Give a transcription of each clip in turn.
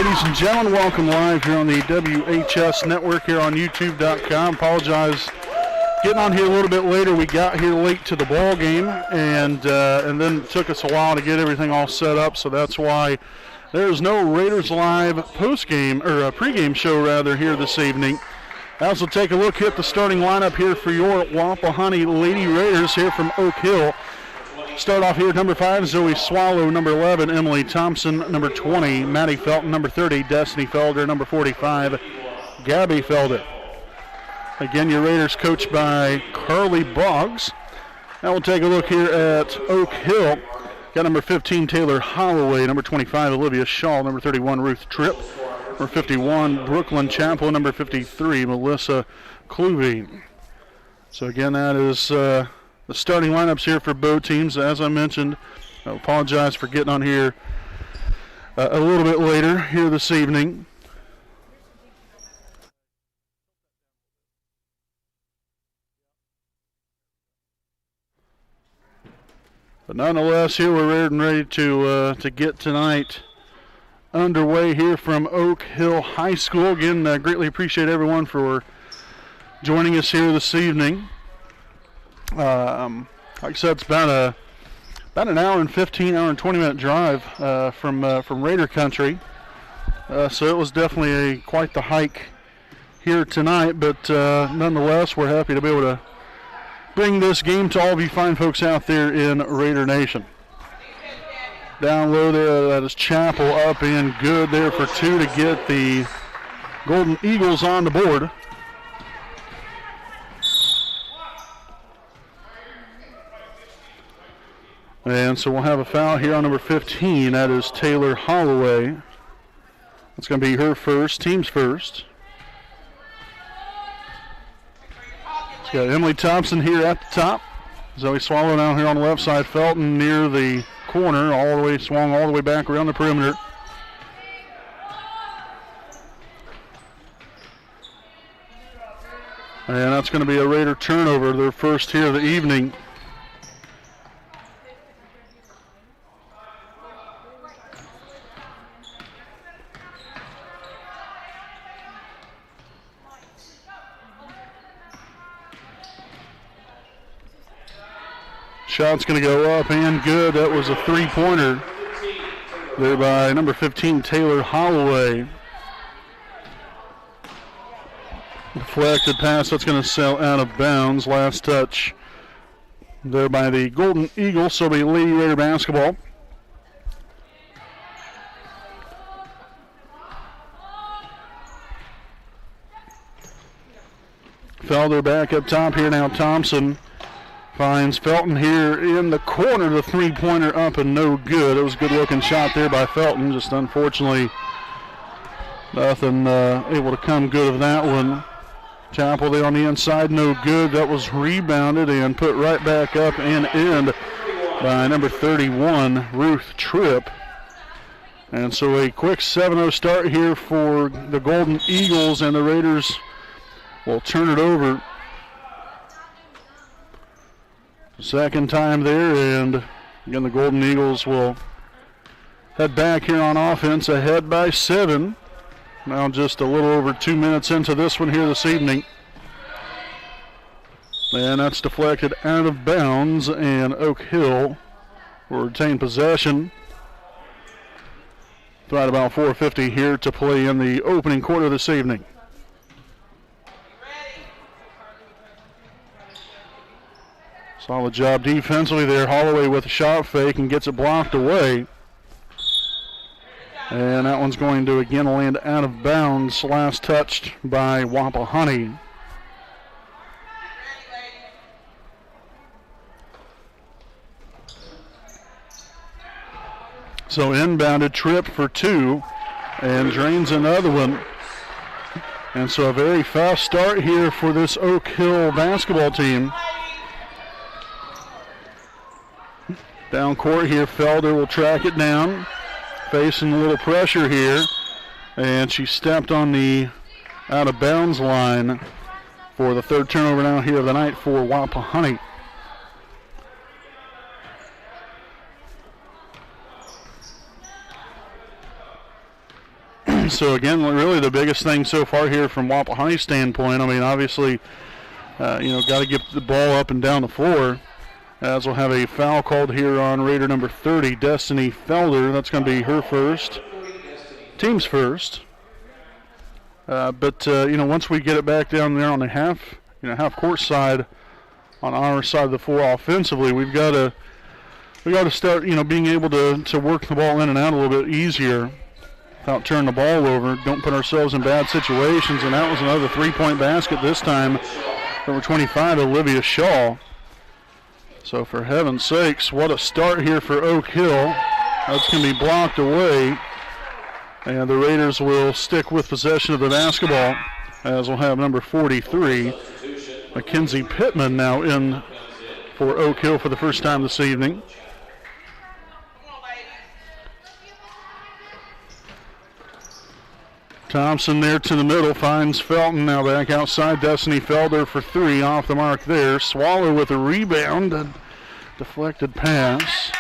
ladies and gentlemen. Welcome live here on the WHS Network here on YouTube.com. Apologize getting on here a little bit later. We got here late to the ball game, and then it took us a while to get everything all set up, so that's why there's no Raiders Live post-game, or pregame show rather, here this evening. As we'll take a look at the starting lineup here for your Wapahani Lady Raiders here from Oak Hill. Start off here at number 5, Zoe Swallow, number 11, Emily Thompson, number 20, Maddie Felton, number 30, Destiny Felder, number 45, Gabby Felder. Again, your Raiders coached by Carly Boggs. Now we'll take a look here at Oak Hill. Got number 15, Taylor Holloway, number 25, Olivia Shaw, number 31, Ruth Tripp, number 51, Brooklyn Chappell, number 53, Melissa Cluvey. So again, that is the starting lineups here for both teams. As I mentioned, I apologize for getting on here a little bit later here this evening. But nonetheless, here we're ready to get tonight underway here from Oak Hill High School. Again, I greatly appreciate everyone for joining us here this evening. Like I said, it's about an hour and 20-minute drive from Raider Country. So it was definitely quite the hike here tonight, but nonetheless, we're happy to be able to bring this game to all of you fine folks out there in Raider Nation. Down low there, that is Chappell up in good there for 2 to get the Golden Eagles on the board. And so we'll have a foul here on number 15. That is Taylor Holloway. That's going to be her first, team's first. It's got Emily Thompson here at the top. Zoe Swallow down here on the left side. Felton near the corner, swung all the way back around the perimeter. And that's going to be a Raider turnover, their first here of the evening. Shot's going to go up and good. That was a three-pointer there by number 15, Taylor Holloway. Deflected pass, that's going to sail out of bounds. Last touch there by the Golden Eagles, so it'll be Lady Raider basketball. Felder back up top here now. Thompson finds Felton here in the corner. The three-pointer up and no good. It was a good-looking shot there by Felton. Just unfortunately, nothing able to come good of that one. Chappell there on the inside, no good. That was rebounded and put right back up and in by number 31, Ruth Tripp. And so a quick 7-0 start here for the Golden Eagles, and the Raiders will turn it over. Second time there, and again the Golden Eagles will head back here on offense, ahead by 7. Now just a little over 2 minutes into this one here this evening. And that's deflected out of bounds, and Oak Hill will retain possession. Right about 4:50 here to play in the opening quarter this evening. Solid job defensively there. Holloway with a shot fake and gets it blocked away. And that one's going to again land out of bounds. Last touched by Wapahani. So inbounded Tripp for 2 and drains another one. And so a very fast start here for this Oak Hill basketball team. Down court here, Felder will track it down, facing a little pressure here, and she stepped on the out of bounds line for the third turnover now here of the night for Wapahani. So, again, really the biggest thing so far here from Wapahani's standpoint, I mean, obviously, got to get the ball up and down the floor, as we'll have a foul called here on Raider number 30, Destiny Felder. That's going to be her first, team's first. But once we get it back down there on the half court side, on our side of the floor offensively, we got to start, being able to work the ball in and out a little bit easier without turning the ball over. Don't put ourselves in bad situations. And that was another three-point basket this time. Number 25, Olivia Shaw. So for heaven's sakes, what a start here for Oak Hill. That's going to be blocked away. And the Raiders will stick with possession of the basketball, as we'll have number 43, Mackenzie Pittman, now in for Oak Hill for the first time this evening. Thompson there to the middle, finds Felton, now back outside. Destiny Felder for three, off the mark there. Swallow with a rebound, a deflected pass.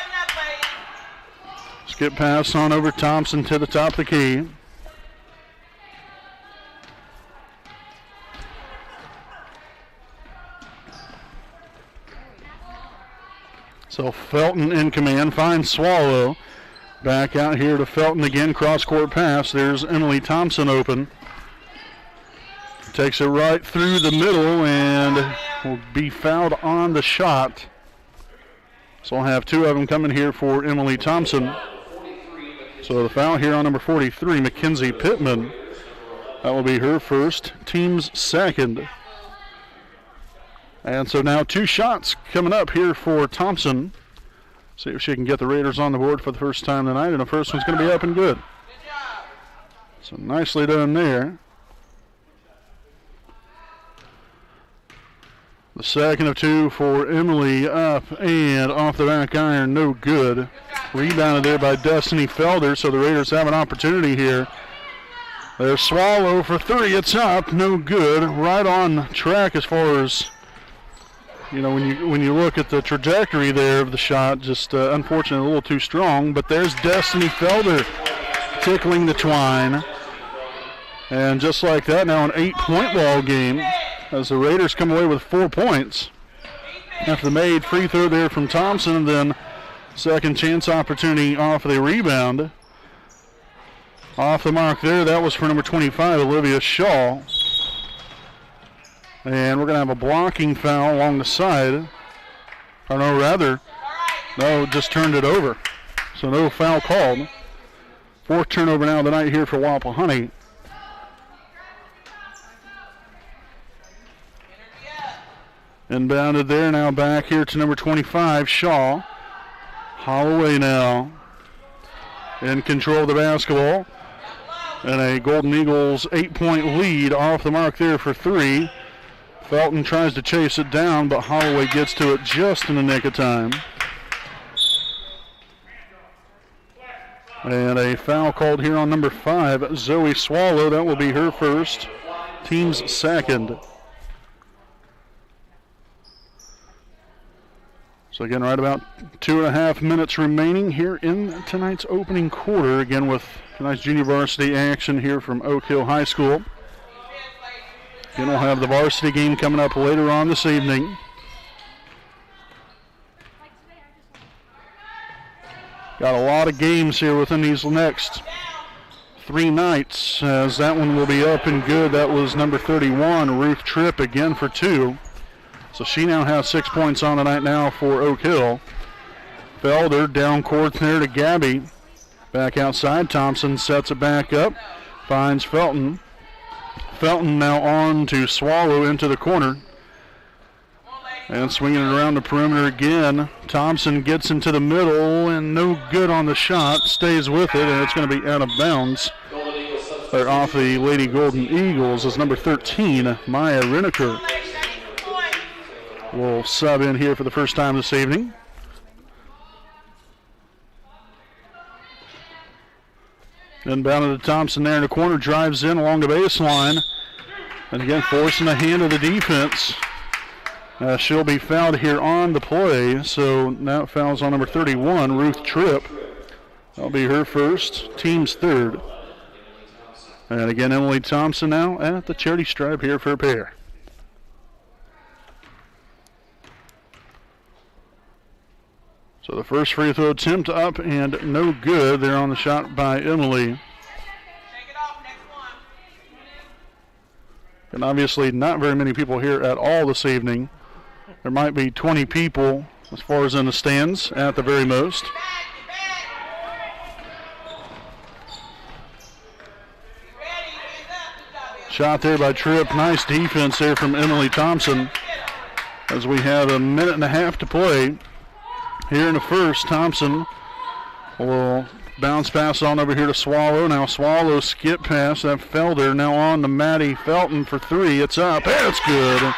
Skip pass on over Thompson to the top of the key. So Felton in command, finds Swallow. Back out here to Felton again, cross-court pass. There's Emily Thompson open. Takes it right through the middle and will be fouled on the shot. So we'll have two of them coming here for Emily Thompson. So the foul here on number 43, Mackenzie Pittman. That will be her first, team's second. And so now two shots coming up here for Thompson. See if she can get the Raiders on the board for the first time tonight, and the first one's going to be up and good. So nicely done there. The second of two for Emily, up and off the back iron, no good. Rebounded there by Destiny Felder, so the Raiders have an opportunity here. There's Swallow for three, it's up, no good. Right on track as far as, when you look at the trajectory there of the shot, just unfortunately a little too strong. But there's Destiny Felder tickling the twine. And just like that, now an 8-point ball game as the Raiders come away with 4 points. After the made free throw there from Thompson, and then second chance opportunity off of the rebound. Off the mark there, that was for number 25, Olivia Shaw. And we're going to have a blocking foul along the side. Or no, rather, no, just turned it over. So no foul called. Fourth turnover now of the night here for Wapahani. Inbounded there, now back here to number 25, Shaw. Holloway now in control of the basketball. And a Golden Eagles 8-point lead, off the mark there for three. Felton tries to chase it down, but Holloway gets to it just in the nick of time. And a foul called here on number 5, Zoe Swallow. That will be her first, team's second. So again, right about 2.5 minutes remaining here in tonight's opening quarter. Again, with tonight's junior varsity action here from Oak Hill High School. Again, we'll have the varsity game coming up later on this evening. Got a lot of games here within these next 3 nights, as that one will be up and good. That was number 31, Ruth Tripp, again for 2. So she now has 6 points on the night now for Oak Hill. Felder down court there to Gabby. Back outside, Thompson sets it back up, finds Felton. Felton now on to Swallow into the corner. And swinging it around the perimeter again. Thompson gets into the middle and no good on the shot. Stays with it, and it's going to be out of bounds. Or off the Lady Golden Eagles as number 13, Maya Riniker will sub in here for the first time this evening. Inbounded to Thompson there in the corner, drives in along the baseline. And again, forcing the hand of the defense. She'll be fouled here on the play, so now fouls on number 31, Ruth Tripp. That'll be her first, team's third. And again, Emily Thompson now at the charity stripe here for a pair. So the first free throw attempt up and no good. There on the shot by Emily. Take it off, next one. And obviously not very many people here at all this evening. There might be 20 people as far as in the stands at the very most. Get back. Get ready, hands up. Good job, Emily. Shot there by Tripp. Nice defense there from Emily Thompson. As we have a minute and a half to play here in the first. Thompson will bounce pass on over here to Swallow. Now Swallow skip pass. That Felder now on to Maddie Felton for three. It's up. That's good.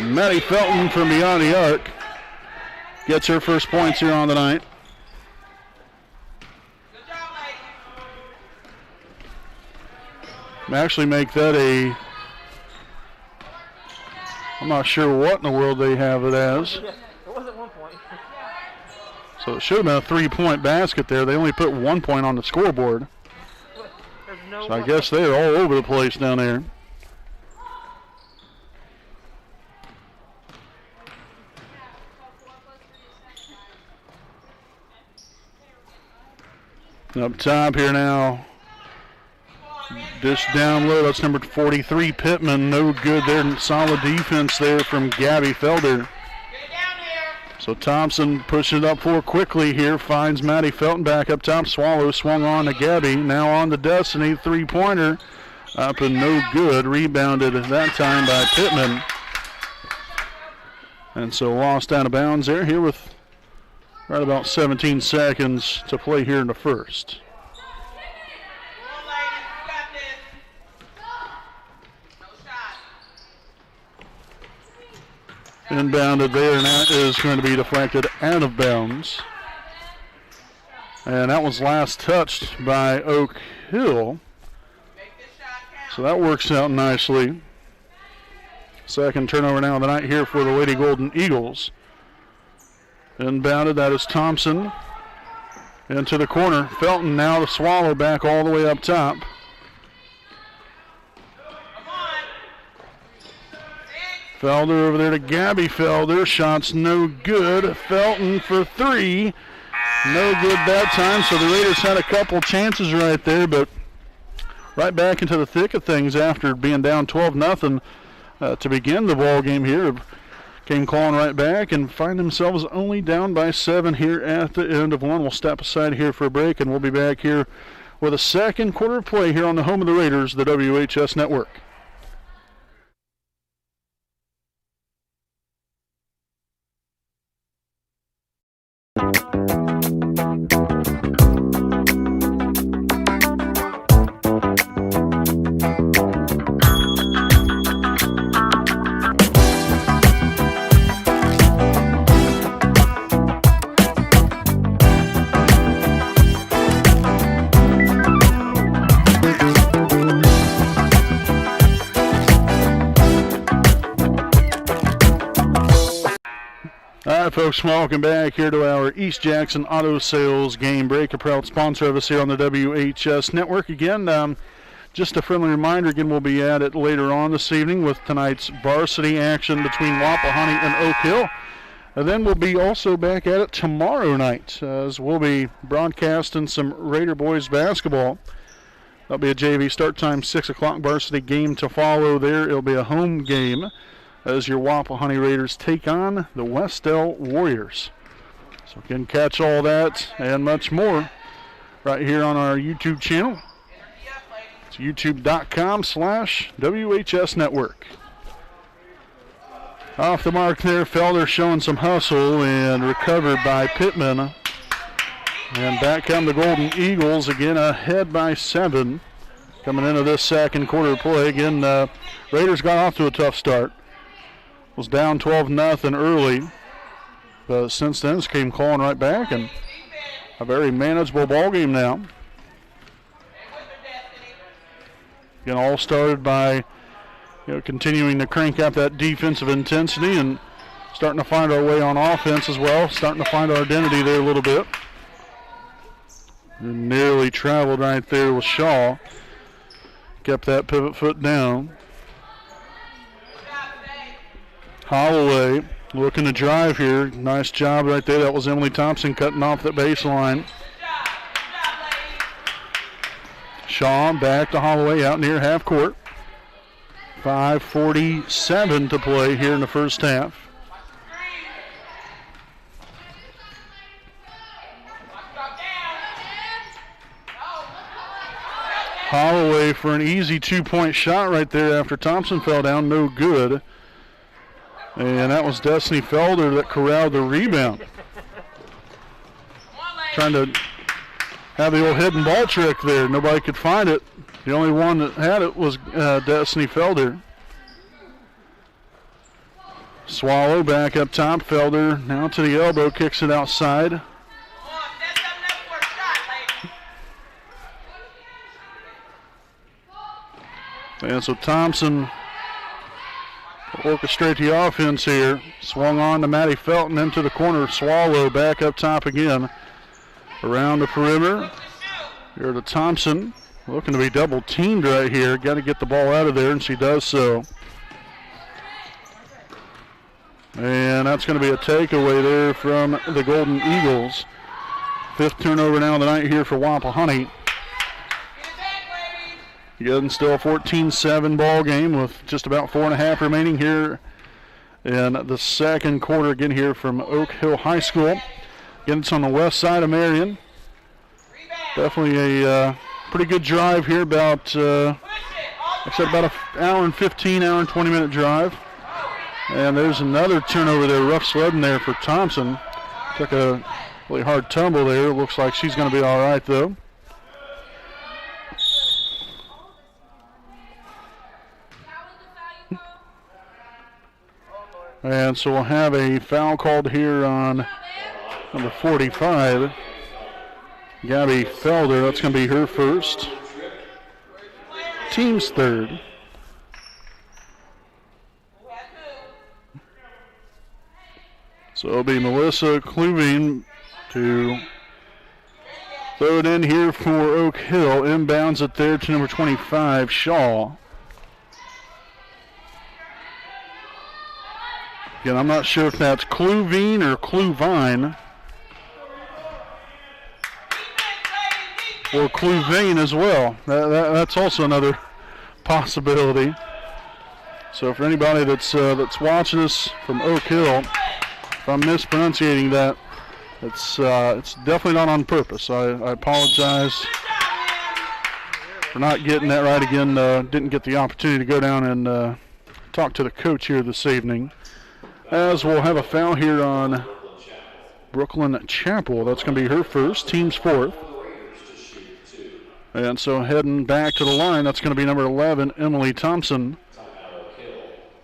Maddie Felton from beyond the arc gets her first points here on the night. Good job, ladies. Actually make that a, I'm not sure what in the world they have it as. It wasn't 1 point. So it should have been a 3-point basket there. They only put 1 point on the scoreboard. There's no So I guess they're all over the place down there. Up top here now. Dish down low. That's number 43, Pittman. No good there. Solid defense there from Gabby Felder. Get it down here. So Thompson pushes it up for quickly here. Finds Maddie Felton back up top. Swallow swung on to Gabby. Now on to Destiny. Three-pointer. Up and no good. Rebounded that time by Pittman. And so lost out of bounds there here with right about 17 seconds to play here in the first. Come on, ladies. You got this. No shot. Inbounded there, and that is going to be deflected out of bounds. And that was last touched by Oak Hill. Make this shot count. So that works out nicely. Second turnover now of the night here for the Lady Golden Eagles. Inbounded, that is Thompson. Into the corner. Felton now to Swallow back all the way up top. Come on. Felder over there to Gabby Felder. Shots no good. Felton for three. No good that time. So the Raiders had a couple chances right there, but right back into the thick of things after being down 12-0 to begin the ball game here. Came clawing right back and find themselves only down by 7 here at the end of one. We'll step aside here for a break, and we'll be back here with a second quarter of play here on the home of the Raiders, the WHS Network. All right, folks, welcome back here to our East Jackson Auto Sales Game Break, a proud sponsor of us here on the WHS Network. Again, just a friendly reminder, again, we'll be at it later on this evening with tonight's varsity action between Wapahani and Oak Hill. And then we'll be also back at it tomorrow night as we'll be broadcasting some Raider boys basketball. That'll be a JV start time, 6 o'clock varsity game to follow there. It'll be a home game as your Wapahani Raiders take on the Westell Warriors. So you can catch all that and much more right here on our YouTube channel. It's youtube.com/WHS Network. Off the mark there, Felder showing some hustle and recovered by Pittman. And back come the Golden Eagles, again ahead by 7. Coming into this second quarter of play. Again, Raiders got off to a tough start. Was down 12-0 early, but since then it came clawing right back, and a very manageable ball game now. Again, all started by continuing to crank up that defensive intensity and starting to find our way on offense as well, starting to find our identity there a little bit. Nearly traveled right there with Shaw. Kept that pivot foot down. Holloway looking to drive here. Nice job right there. That was Emily Thompson cutting off the baseline. Shaw back to Holloway out near half court. 5:47 to play here in the first half. Holloway for an easy 2-point shot right there after Thompson fell down. No good. And that was Destiny Felder that corralled the rebound. Trying to have the old hidden ball trick there. Nobody could find it. The only one that had it was Destiny Felder. Swallow back up top. Felder now to the elbow, kicks it outside. And so Thompson will orchestrate the offense here. Swung on to Maddie Felton into the corner. Swallow back up top again. Around the perimeter. Here to Thompson. Looking to be double teamed right here. Got to get the ball out of there, and she does so. And that's going to be a takeaway there from the Golden Eagles. 5th turnover now of the night here for Wapahani. Again, still a 14-7 ball game with just about 4.5 remaining here in the second quarter. Again here from Oak Hill High School. Again, it's on the west side of Marion. Definitely a pretty good drive here. About, like I said, about an hour and 15, hour and 20-minute drive. And there's another turnover there. Rough sledding there for Thompson. Took a really hard tumble there. Looks like she's going to be all right, though. And so we'll have a foul called here on number 45, Gabby Felder. That's going to be her first. Team's third. So it'll be Melissa Kluveen to throw it in here for Oak Hill. Inbounds it there to number 25, Shaw. Again, I'm not sure if that's Kluveen or Kluvine. Or Kluveen as well. That's also another possibility. So for anybody that's watching us from Oak Hill, if I'm mispronunciating that, it's definitely not on purpose. I apologize for not getting that right again. Didn't get the opportunity to go down and talk to the coach here this evening. As we'll have a foul here on Brooklyn Chapel. That's going to be her first, team's fourth. And so heading back to the line, that's going to be number 11, Emily Thompson.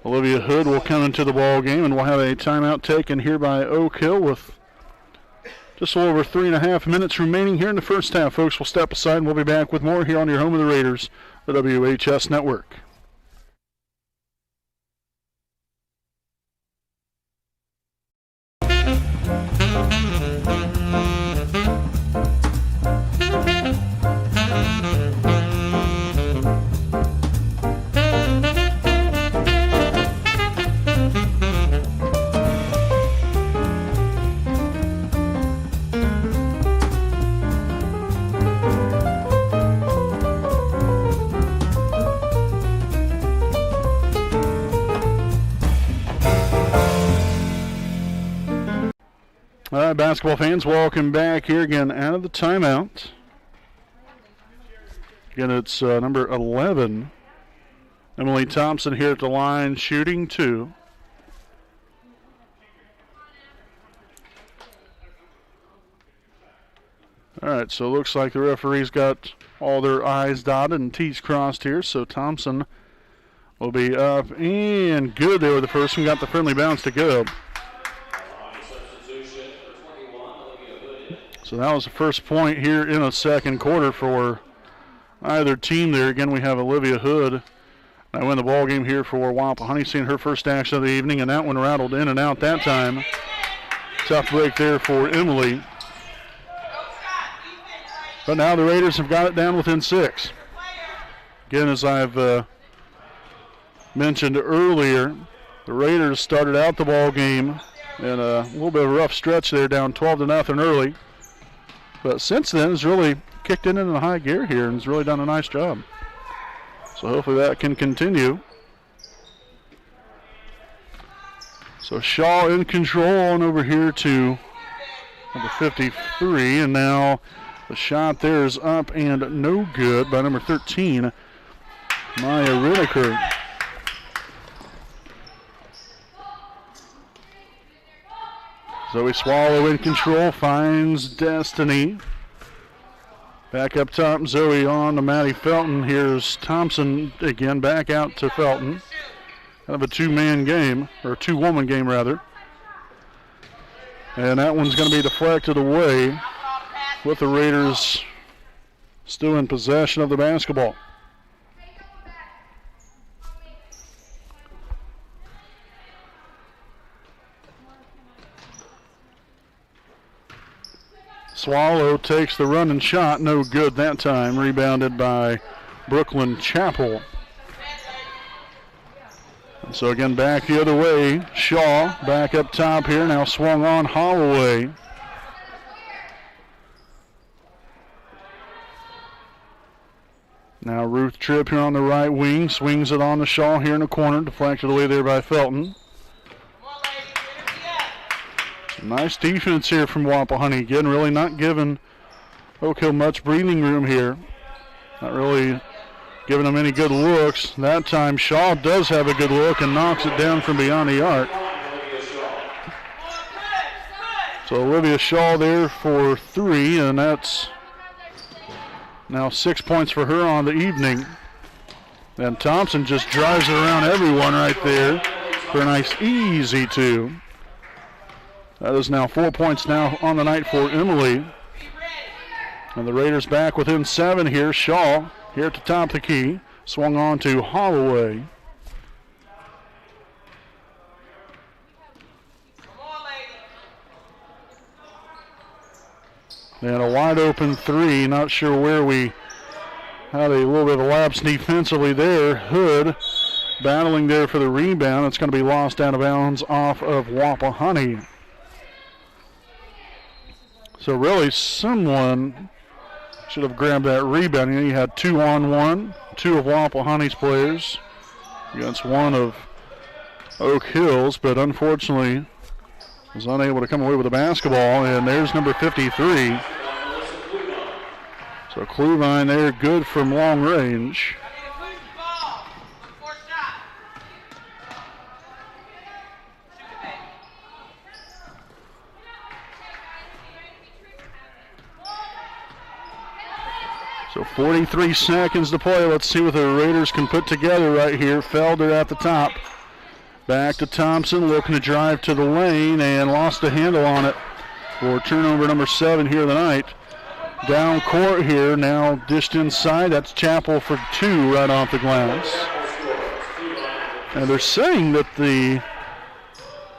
Olivia Hood will come into the ball game, and we'll have a timeout taken here by Oak Hill with just a little over 3.5 minutes remaining here in the first half. Folks, we'll step aside and we'll be back with more here on your home of the Raiders, the WHS Network. All right, basketball fans, welcome back here again out of the timeout. Again, it's number 11, Emily Thompson here at the line, shooting 2. All right, so it looks like the referee's got all their I's dotted and T's crossed here, so Thompson will be up and good there with the first one. Got the friendly bounce to go. So that was the first point here in the second quarter for either team there. Again, we have Olivia Hood. I win the ball game here for Wapahani, seeing her first action of the evening, and that one rattled in and out that time. Tough break there for Emily. But now the Raiders have got it down within 6. Again, as I've mentioned earlier, the Raiders started out the ball game in a little bit of a rough stretch there, down 12-0 early. But since then, it's really kicked in a high gear here and has really done a nice job. So hopefully that can continue. So Shaw in control on over here to number 53, and now the shot there is up and no good by number 13, Maya Rittaker. Zoe Swallow in control, finds Destiny. Back up top, Zoe on to Maddie Felton. Here's Thompson again, back out to Felton. Kind of a two-man game, or two-woman game rather. And that one's going to be deflected away with the Raiders still in possession of the basketball. Swallow takes the running shot, no good that time. Rebounded by Brooklyn Chapel. And so again, back the other way. Shaw back up top here, now swung on Holloway. Now Ruth Tripp here on the right wing, swings it on to Shaw here in the corner, deflected away there by Felton. Nice defense here from Wapahani. Again, really not giving Oak Hill much breathing room here. Not really giving them any good looks. That time Shaw does have a good look and knocks it down from beyond the arc. So Olivia Shaw there for 3, and that's now 6 points for her on the evening. And Thompson just drives it around everyone right there for a nice easy 2. That is now 4 points now on the night for Emily. And the Raiders back within 7 here. Shaw here at the top of the key. Swung on to Holloway. And a wide open 3. Not sure where we had a little bit of a lapse defensively there. Hood battling there for the rebound. It's going to be lost out of bounds off of Wapahani. So really someone should have grabbed that rebound. You had 2-on-1, 2 of Wapahani's players against 1 of Oak Hill's, but unfortunately was unable to come away with the basketball. And there's number 53. So Kluvine there, good from long range. So 43 seconds to play. Let's see what the Raiders can put together right here. Felder at the top. Back to Thompson, looking to drive to the lane and lost a handle on it for turnover number 7 here of the night. Down court here, now dished inside. That's Chapel for 2 right off the glass. And they're saying that the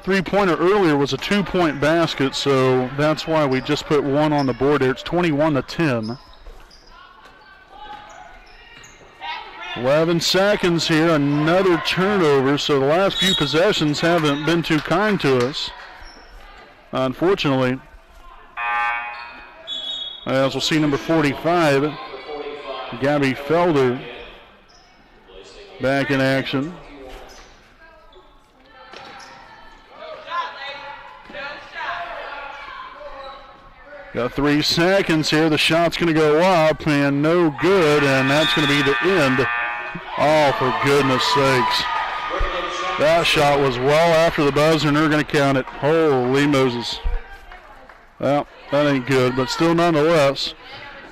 three-pointer earlier was a 2-point basket, so that's why we just put 1 on the board there. It's 21-10. 11 seconds here, another turnover, so the last few possessions haven't been too kind to us, unfortunately. As we'll see, number 45, Gabby Felder, back in action. Got 3 seconds here. The shot's going to go up and no good, and that's going to be the end. Oh, for goodness sakes. That shot was well after the buzzer, and they're going to count it. Holy Moses. Well, that ain't good, but still nonetheless,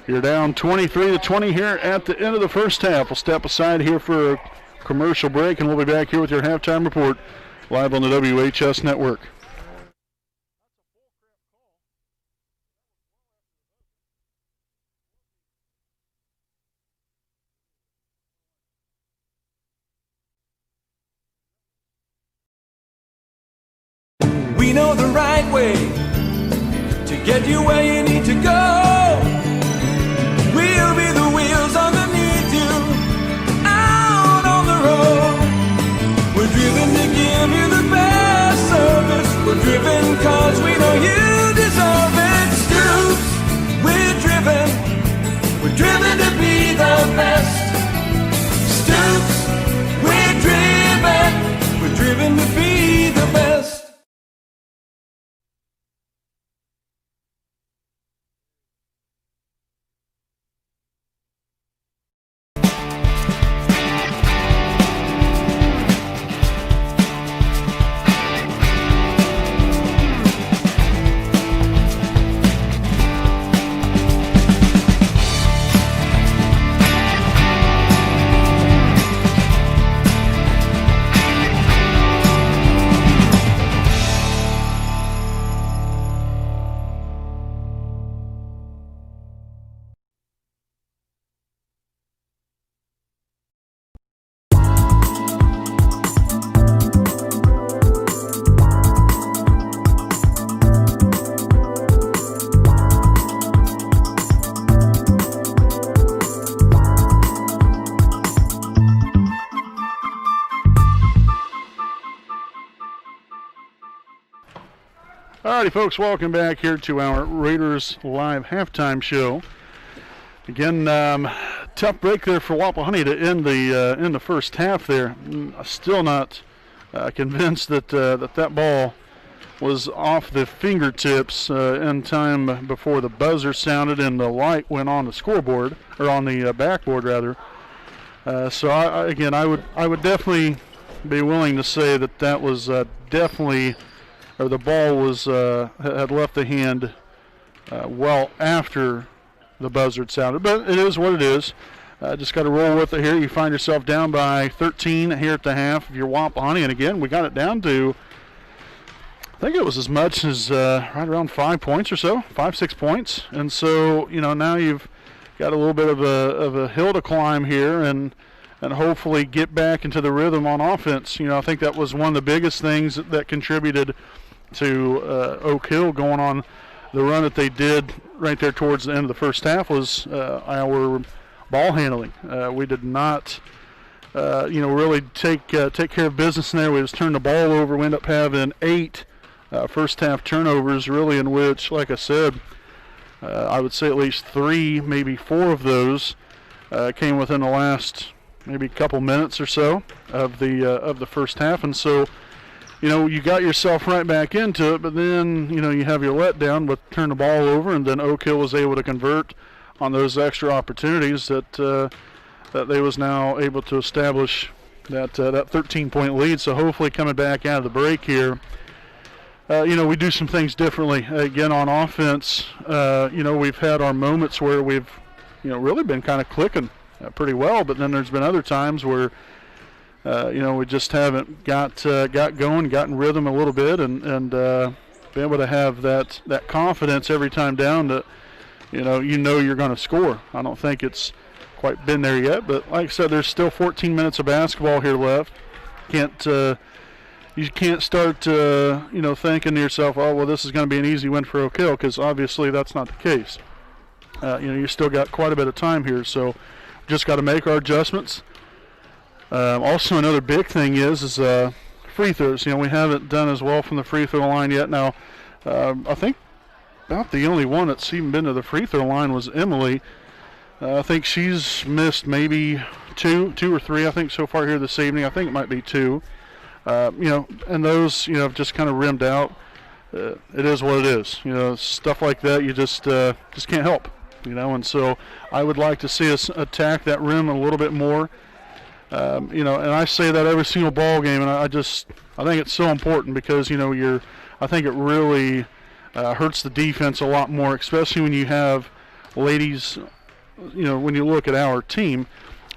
you're down 23-20 here at the end of the first half. We'll step aside here for a commercial break, and we'll be back here with your halftime report live on the WHS Network. We know the right way to get you where you need to go. We'll be the wheels underneath you Alrighty, folks, welcome back here to our Raiders Live halftime show. Again, tough break there for Wapahani to end the first half there. Still not convinced that that ball was off the fingertips in time before the buzzer sounded and the light went on the scoreboard, or on the backboard rather. So I would definitely be willing to say that was definitely, or the ball was had left the hand well after the buzzer sounded. But it is what it is. Just got to roll with it here. You find yourself down by 13 here at the half of your Wapahani, and again we got it down to, I think it was as much as right around 5 points or so, 5-6 points. And so now you've got a little bit of a hill to climb here, and hopefully get back into the rhythm on offense. I think that was one of the biggest things that contributed to Oak Hill going on the run that they did right there towards the end of the first half was our ball handling. We did not, really take care of business in there. We just turned the ball over. We ended up having 8 first half turnovers, really, in which, like I said, I would say at least 3, maybe 4 of those came within the last maybe couple minutes or so of the first half. And so, you got yourself right back into it, but then, you have your letdown with turn the ball over, and then Oak Hill was able to convert on those extra opportunities that they was now able to establish that 13-point lead. So hopefully coming back out of the break here, we do some things differently. Again, on offense, we've had our moments where we've, really been kind of clicking pretty well, but then there's been other times where we just haven't got going, gotten rhythm a little bit, and been able to have that confidence every time down that you're going to score. I don't think it's quite been there yet, but like I said, there's still 14 minutes of basketball here left. You can't start thinking to yourself, oh well, this is going to be an easy win for Oak Hill, because obviously that's not the case. You still got quite a bit of time here, so just got to make our adjustments. Also, another big thing is free throws. We haven't done as well from the free throw line yet. Now, I think about the only one that's even been to the free throw line was Emily. I think she's missed maybe two or three, I think, so far here this evening. I think it might be 2. And those, have just kind of rimmed out. It is what it is. Stuff like that you just can't help. And so I would like to see us attack that rim a little bit more. And I say that every single ball game, and I think it's so important because I think it really hurts the defense a lot more, especially when you have ladies. When you look at our team,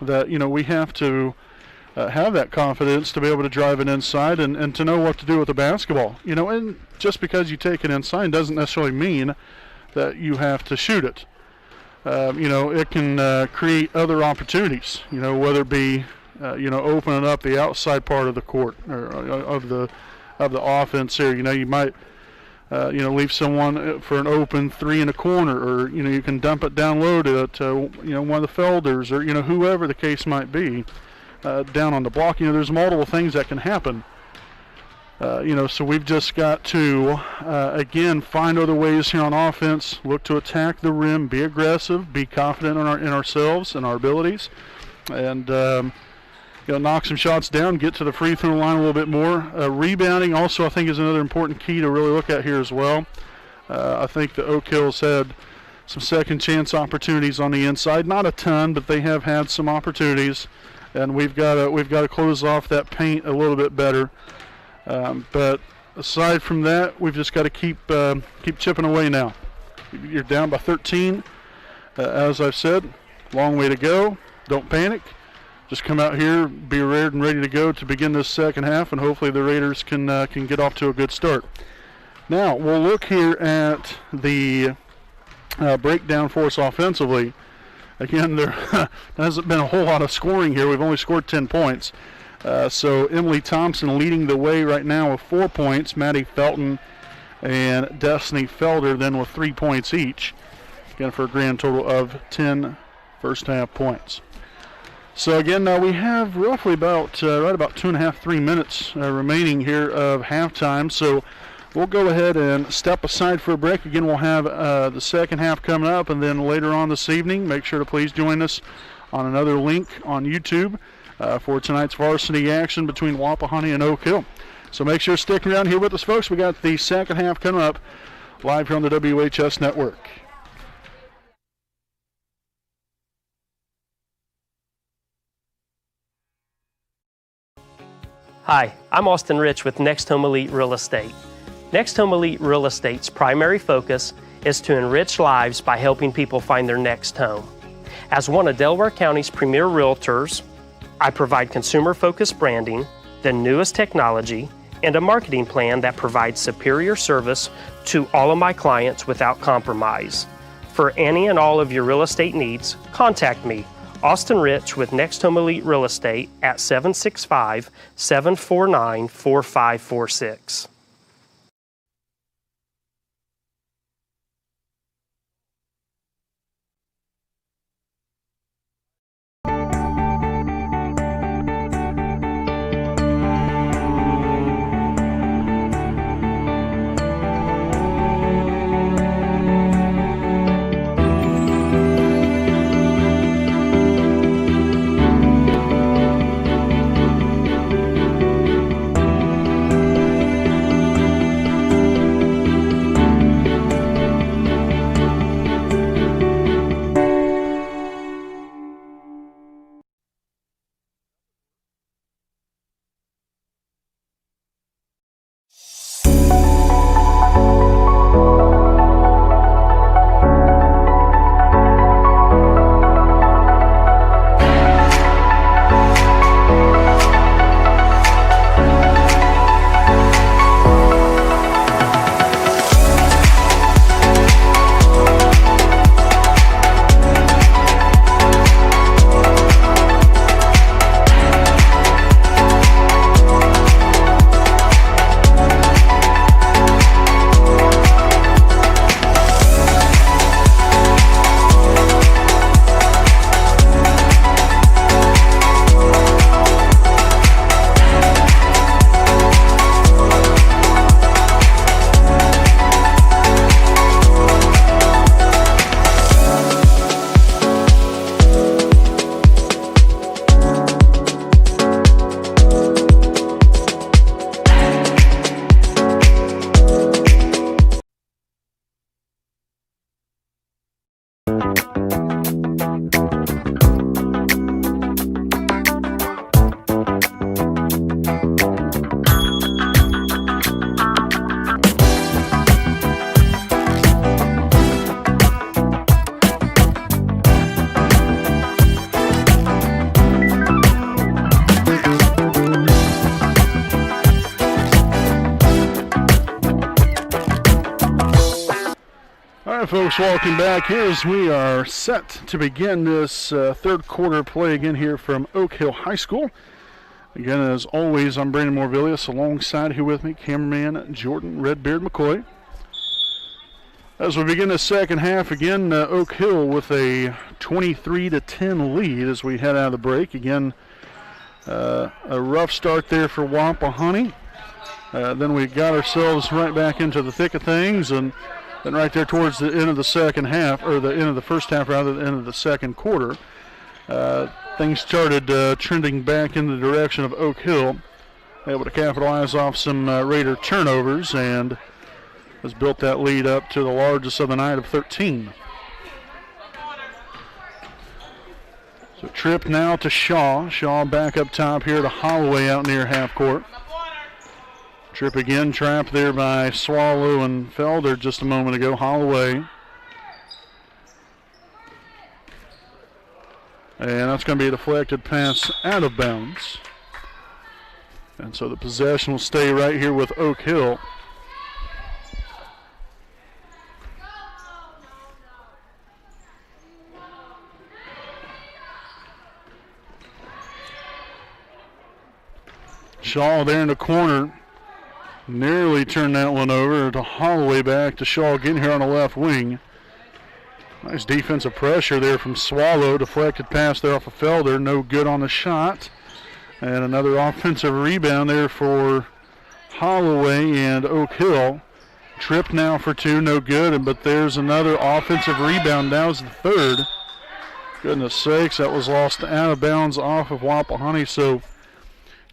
that we have to have that confidence to be able to drive it inside and to know what to do with the basketball. And just because you take it inside doesn't necessarily mean that you have to shoot it. It can create other opportunities. Whether it be opening up the outside part of the court or of the offense here. You might leave someone for an open 3 in a corner, or you can dump it down low to one of the Felders, or whoever the case might be down on the block. There's multiple things that can happen. So we've just got to again find other ways here on offense. Look to attack the rim, be aggressive, be confident in ourselves and our abilities, and knock some shots down, get to the free throw line a little bit more. Rebounding also, I think, is another important key to really look at here as well. I think the Oak Hill's had some second chance opportunities on the inside, not a ton, but they have had some opportunities, and we've got to close off that paint a little bit better. But aside from that, we've just got to keep chipping away now. You're down by 13, as I've said. Long way to go. Don't panic. Just come out here, be ready and ready to go to begin this second half, and hopefully the Raiders can get off to a good start. Now, we'll look here at the breakdown for us offensively. Again, there hasn't been a whole lot of scoring here. We've only scored 10 points. So Emily Thompson leading the way right now with 4 points. Maddie Felton and Destiny Felder then with 3 points each. Again, for a grand total of 10 first half points. So again, we have roughly about 2.5, 3 minutes remaining here of halftime. So we'll go ahead and step aside for a break. Again, we'll have the second half coming up, and then later on this evening, make sure to please join us on another link on YouTube for tonight's varsity action between Wapahani and Oak Hill. So make sure to stick around here with us, folks. We got the second half coming up live here on the WHS Network. Hi, I'm Austin Rich with Next Home Elite Real Estate. Next Home Elite Real Estate's primary focus is to enrich lives by helping people find their next home. As one of Delaware County's premier realtors, I provide consumer-focused branding, the newest technology, and a marketing plan that provides superior service to all of my clients without compromise. For any and all of your real estate needs, contact me, Austin Rich with Next Home Elite Real Estate at 765-749-4546. Folks, welcome back here as we are set to begin this third quarter play again here from Oak Hill High School. Again, as always, I'm Brandon Morvillius, alongside here with me, cameraman Jordan Redbeard McCoy. As we begin the second half, again, Oak Hill with a 23-10 lead as we head out of the break. Again, a rough start there for Wapahani. Then we got ourselves right back into the thick of things, and then right there towards the end of the second half, or the end of the first half rather, the end of the second quarter, things started trending back in the direction of Oak Hill, able to capitalize off some Raider turnovers, and has built that lead up to the largest of the night of 13. So trip now to Shaw. Shaw back up top here to Holloway out near half court. Trip again, trapped there by Swallow and Felder just a moment ago. Holloway. And that's going to be a deflected pass out of bounds. And so the possession will stay right here with Oak Hill. Shaw there in the corner. Nearly turned that one over to Holloway, back to Shaw getting here on the left wing. Nice defensive pressure there from Swallow. Deflected pass there off of Felder. No good on the shot. And another offensive rebound there for Holloway and Oak Hill. Tripped now for 2, no good, but there's another offensive rebound. That was the third. Goodness sakes, that was lost out of bounds off of Wapahani, so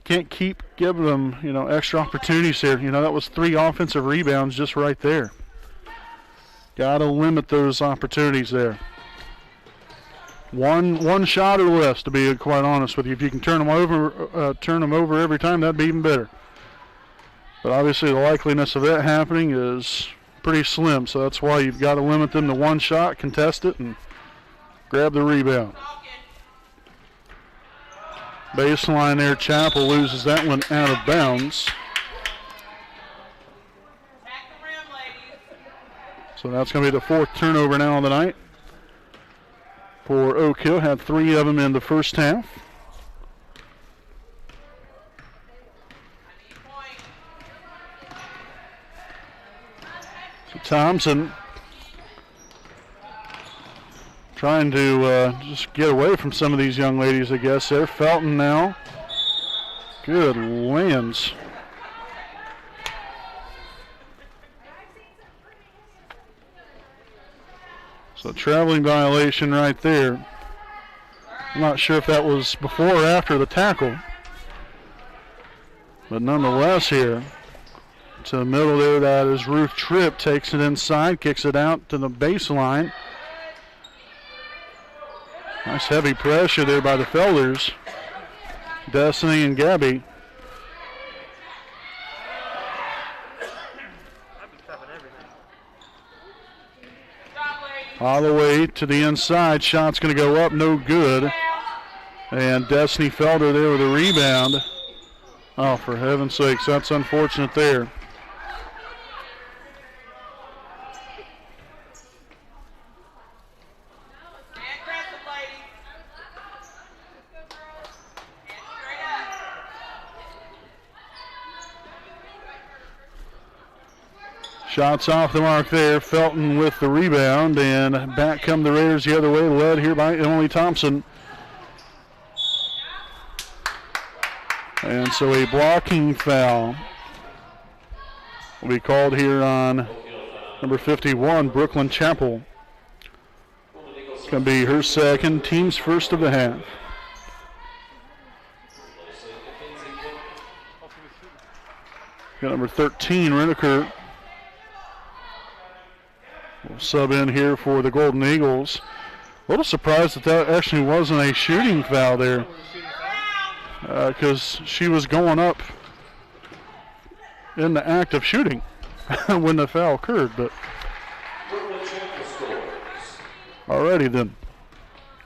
can't keep giving them, extra opportunities here. That was 3 offensive rebounds just right there. Got to limit those opportunities there. One shot or less, to be quite honest with you. If you can turn them over every time, that'd be even better. But obviously the likeliness of that happening is pretty slim, so that's why you've got to limit them to 1 shot, contest it, and grab the rebound. Baseline there, Chapel loses that one out of bounds. So that's going to be the 4th turnover now of the night for Oak Hill. Had 3 of them in the first half. So Thompson trying to just get away from some of these young ladies, I guess. There, Felton now. Good lands. So traveling violation right there. I'm not sure if that was before or after the tackle. But nonetheless here, to the middle there, that is Ruth Tripp. Takes it inside, kicks it out to the baseline. Nice heavy pressure there by the Felders. Destiny and Gabby. All the way to the inside. Shot's going to go up, no good. And Destiny Felder there with a rebound. Oh, for heaven's sakes, that's unfortunate there. Shots off the mark there. Felton with the rebound, and back come the Raiders the other way, led here by Emily Thompson. And so a blocking foul will be called here on number 51, Brooklyn Chapel. It's going to be her second, team's first of the half. Got number 13, Reneker. We'll sub in here for the Golden Eagles. A little surprised that actually wasn't a shooting foul there, because she was going up in the act of shooting when the foul occurred. But alrighty then.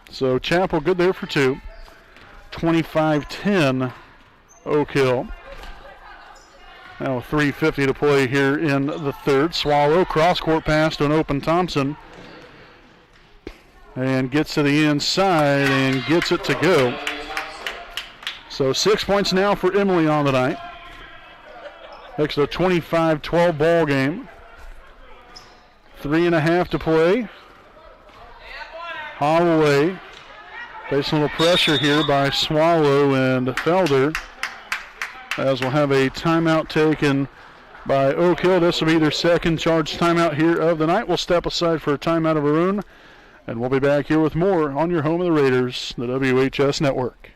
So Chapel good there for 2. 25-10 Oak Hill. Now 3:50 to play here in the third. Swallow cross-court pass to an open Thompson. And gets to the inside and gets it to go. So 6 points now for Emily on the night. Makes it a 25-12 ball game. 3.5 to play. Holloway. Facing a little pressure here by Swallow and Felder. As we'll have a timeout taken by Oak Hill. This will be their second charged timeout here of the night. We'll step aside for a timeout of our own, and we'll be back here with more on your home of the Raiders, the WHS Network.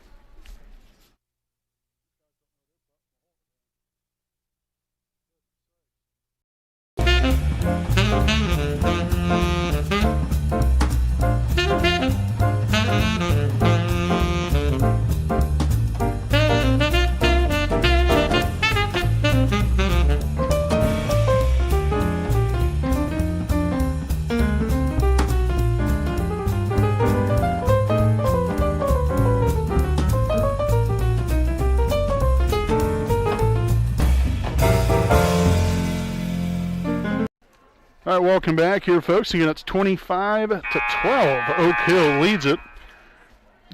All right, welcome back here, folks. Again, it's 25-12. Oak Hill leads it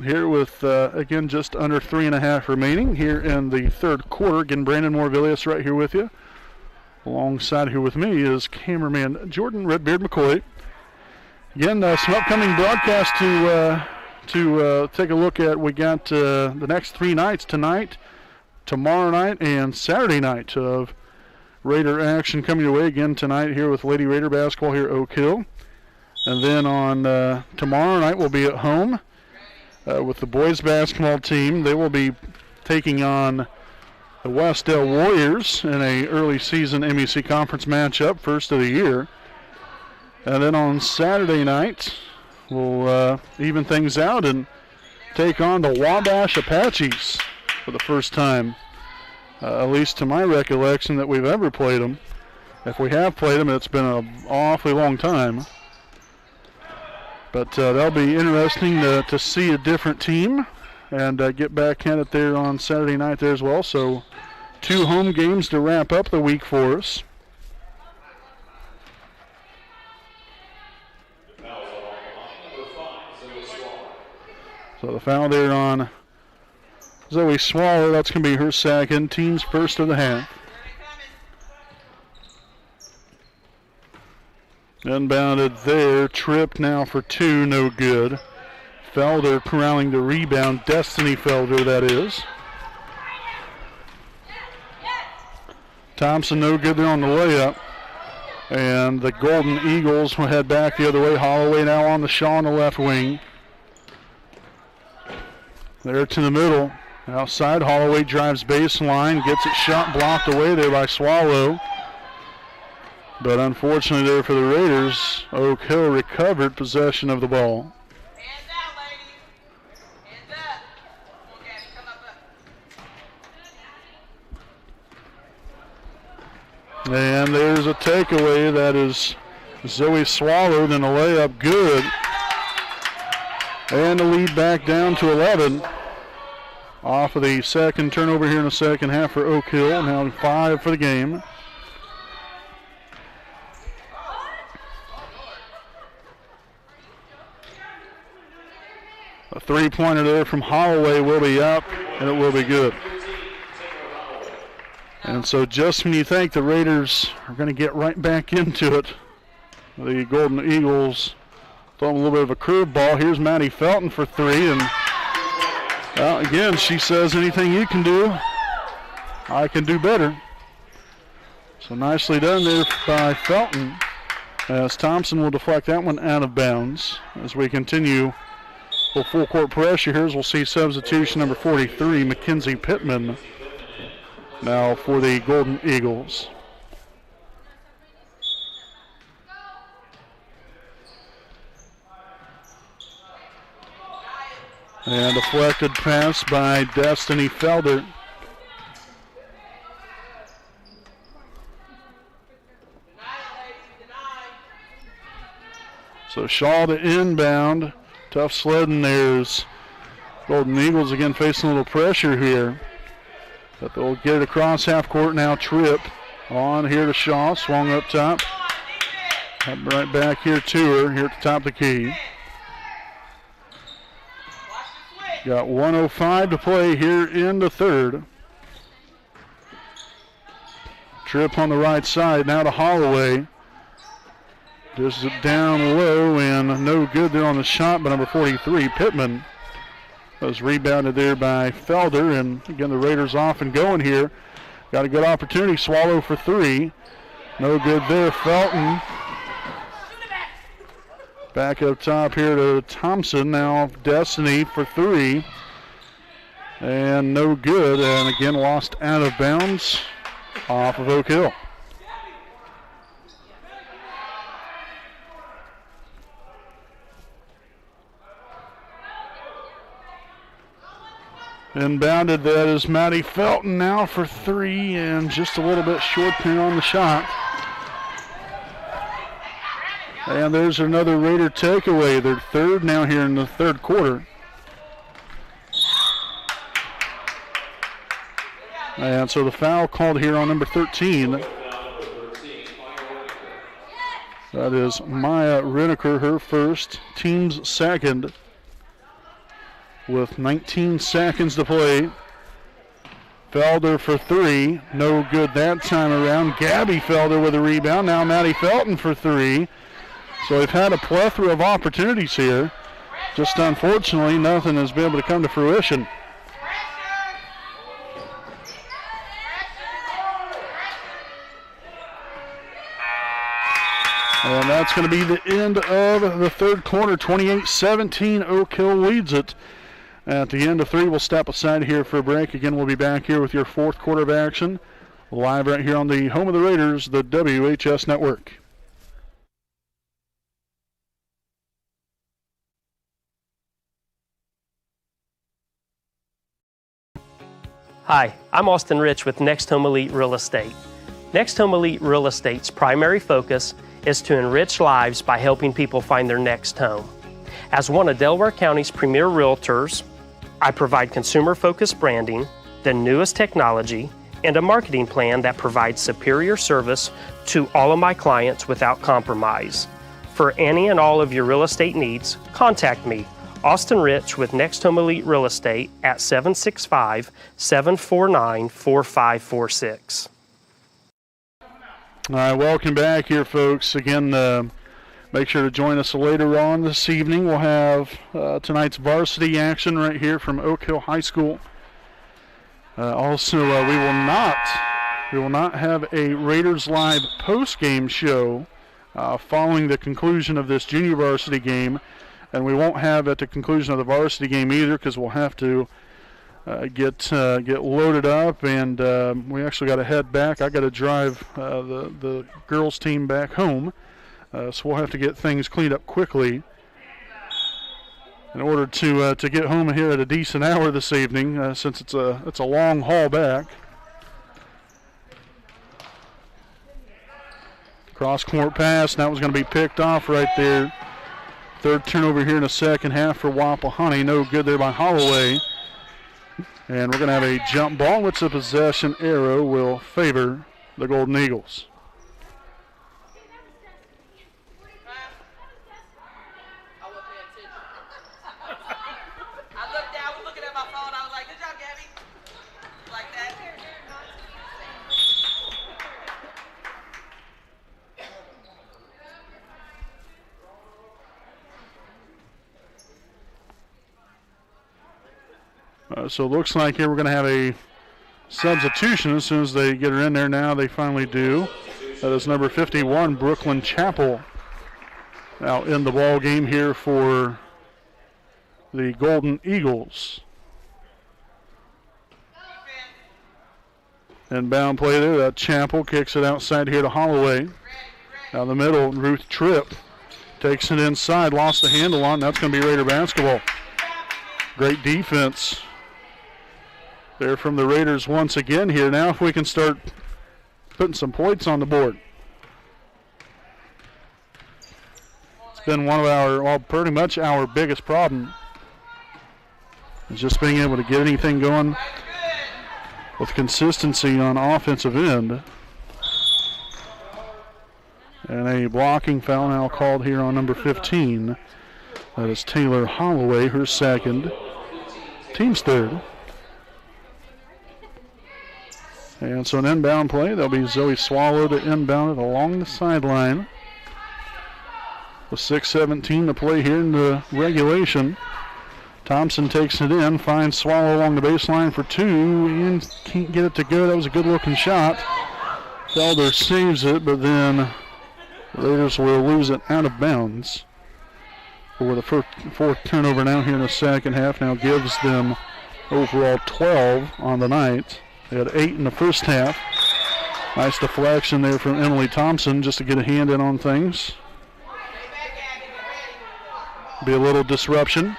here with, again, just under 3.5 remaining here in the third quarter. Again, Brandon Morvillius right here with you. Alongside here with me is cameraman Jordan Redbeard McCoy. Again, some upcoming broadcasts to take a look at. We got the next 3 nights tonight. tomorrow night and Saturday night of Raider action coming your way again tonight here with Lady Raider basketball here at Oak Hill. And then on tomorrow night we'll be at home with the boys basketball team. They will be taking on the Westdale Warriors in a early season MEC conference matchup, first of the year. And then on Saturday night, we'll even things out and take on the Wabash Apaches for the first time, at least to my recollection, that we've ever played them. If we have played them, it's been an awfully long time. But that'll be interesting to see a different team and get back at it there on Saturday night there as well. So 2 home games to wrap up the week for us. So the foul there on Zoe Swaller, that's going to be her second, team's first of the half. Inbounded there, tripped now for 2, no good. Felder corralling the rebound, Destiny Felder that is. Thompson no good there on the layup. And the Golden Eagles will head back the other way. Holloway now on the Shaw on the left wing. There to the middle. Outside, Holloway drives baseline, gets it shot blocked away there by Swallow. But unfortunately there for the Raiders, Oak Hill recovered possession of the ball. Hands out, ladies. Hands up. Come on, Gabby, come up. And there's a takeaway. That is Zoe Swallow, then a layup good. And the lead back down to 11. Off of the second turnover here in the second half for Oak Hill. Now 5 for the game. A 3-pointer there from Holloway will be up, and it will be good. And so just when you think the Raiders are going to get right back into it, the Golden Eagles throw them a little bit of a curveball. Here's Maddie Felton for 3, and again, she says, anything you can do, I can do better. So nicely done there by Felton, as Thompson will deflect that one out of bounds. As we continue with full court pressure here, we'll see substitution number 43, Mackenzie Pittman, now for the Golden Eagles. And deflected pass by Destiny Felder. So Shaw to inbound. Tough sledding. There's Golden Eagles again facing a little pressure here. But they'll get it across half court now. Tripp on here to Shaw. Swung up top. Right back here to her here at the top of the key. Got 1:05 to play here in the third. Tripp on the right side, now to Holloway. Just down low and no good there on the shot by number 43, Pittman. Was rebounded there by Felder, and again the Raiders off and going here. Got a good opportunity, Swallow for 3. No good there, Felton. Back up top here to Thompson. Now Destiny for 3. And no good. And again lost out of bounds off of Oak Hill. Inbounded, that is Maddie Felton now for 3. And just a little bit short there on the shot. And there's another Raider takeaway. Their third now here in the third quarter. And so the foul called here on number 13. That is Maya Reneker, her first, team's second. With 19 seconds to play. Felder for 3. No good that time around. Gabby Felder with a rebound. Now Maddie Felton for 3. So we've had a plethora of opportunities here. Just unfortunately, nothing has been able to come to fruition. And that's going to be the end of the third quarter. 28-17, Oak Hill leads it. At the end of 3, we'll step aside here for a break. Again, we'll be back here with your fourth quarter of action, live right here on the home of the Raiders, the WHS Network. Hi, I'm Austin Rich with Next Home Elite Real Estate. Next Home Elite Real Estate's primary focus is to enrich lives by helping people find their next home. As one of Delaware County's premier realtors, I provide consumer-focused branding, the newest technology, and a marketing plan that provides superior service to all of my clients without compromise. For any and all of your real estate needs, contact me, Austin Rich with Next Home Elite Real Estate at 765-749-4546. All right, welcome back here, folks. Again, make sure to join us later on this evening. We'll have tonight's varsity action right here from Oak Hill High School. Also, we will not have a Raiders Live post-game show following the conclusion of this junior varsity game. And we won't have at the conclusion of the varsity game either, because we'll have to get loaded up, and we actually got to head back. I got to drive the girls' team back home, so we'll have to get things cleaned up quickly in order to get home here at a decent hour this evening, since it's a long haul back. Cross-court pass, that was going to be picked off right there. Third turnover here in the second half for Wapahani. No good there by Holloway. And we're going to have a jump ball, which the possession arrow will favor the Golden Eagles. I wasn't paying attention. I looked down, I was looking at my phone, I was like, good job, Gabby. Like that. So it looks like here we're going to have a substitution as soon as they get her in there. Now they finally do. That is number 51, Brooklyn Chappell, out in the ball game here for the Golden Eagles. Inbound play there. That Chappell kicks it outside here to Holloway. Down the middle, Ruth Tripp takes it inside, lost the handle on. That's going to be Raider basketball. Great defense there from the Raiders once again here. Now if we can start putting some points on the board. It's been one of our, well, pretty much our biggest problem, is just being able to get anything going with consistency on offensive end. And a blocking foul now called here on number 15. That is Taylor Holloway, her second, team's third. And so an inbound play. There'll be Zoe Swallow to inbound it along the sideline. With 6:17 to play here in the regulation. Thompson takes it in, finds Swallow along the baseline for two, and can't get it to go. That was a good-looking shot. Felder saves it, but then the Raiders will lose it out of bounds. For the fourth turnover now here in the second half, now gives them overall 12 on the night. They had 8 in the first half. Nice deflection there from Emily Thompson just to get a hand in on things. Be a little disruption.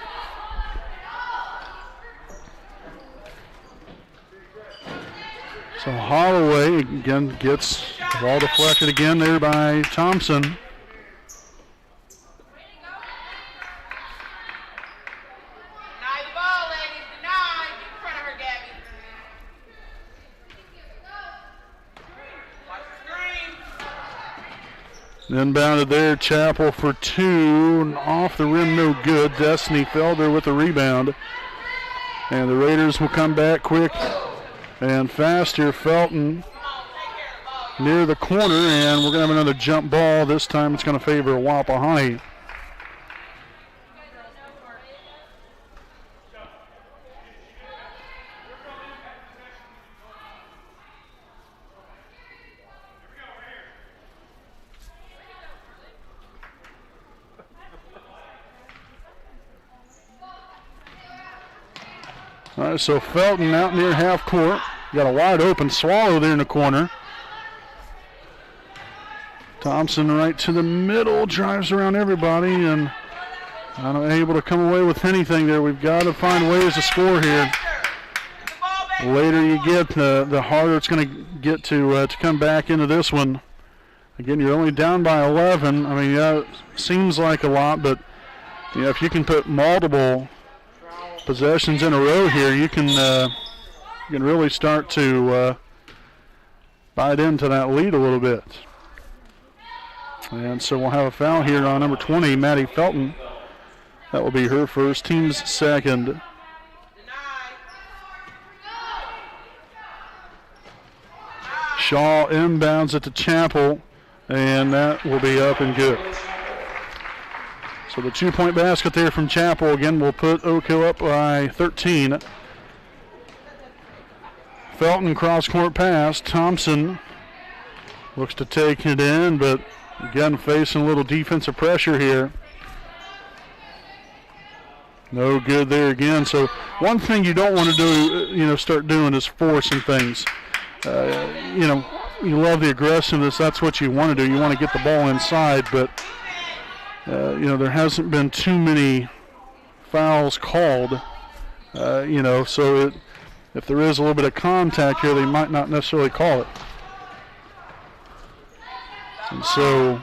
So Holloway again gets the ball deflected again there by Thompson. Deny the ball, ladies. Deny. Get in front of her, Gabby. Watch the screen. Inbounded there, Chappell for two. Off the rim, no good. Destiny Felder with the rebound. And the Raiders will come back quick and fast here. Felton near the corner, and we're going to have another jump ball. This time it's going to favor Wapahani. All right, so Felton out near half court. Got a wide open Swallow there in the corner. Thompson right to the middle, drives around everybody, and not able to come away with anything there. We've got to find ways to score here. The later you get, the harder it's going to get to come back into this one. Again, you're only down by 11. I mean, yeah, it seems like a lot, but if you can put multiple possessions in a row here, you can really start to bite into that lead a little bit. And so we'll have a foul here on number 20, Maddie Felton. That will be her first, team's second. Shaw inbounds it to Chapel, and that will be up and good. So the 2-point basket there from Chapel again will put Oak Hill up by 13. Felton cross-court pass. Thompson looks to take it in, but again facing a little defensive pressure here. No good there again. So one thing you don't want to do, start doing is forcing things. You love the aggressiveness. That's what you want to do. You want to get the ball inside, but there hasn't been too many fouls called. So if there is a little bit of contact here, they might not necessarily call it. And so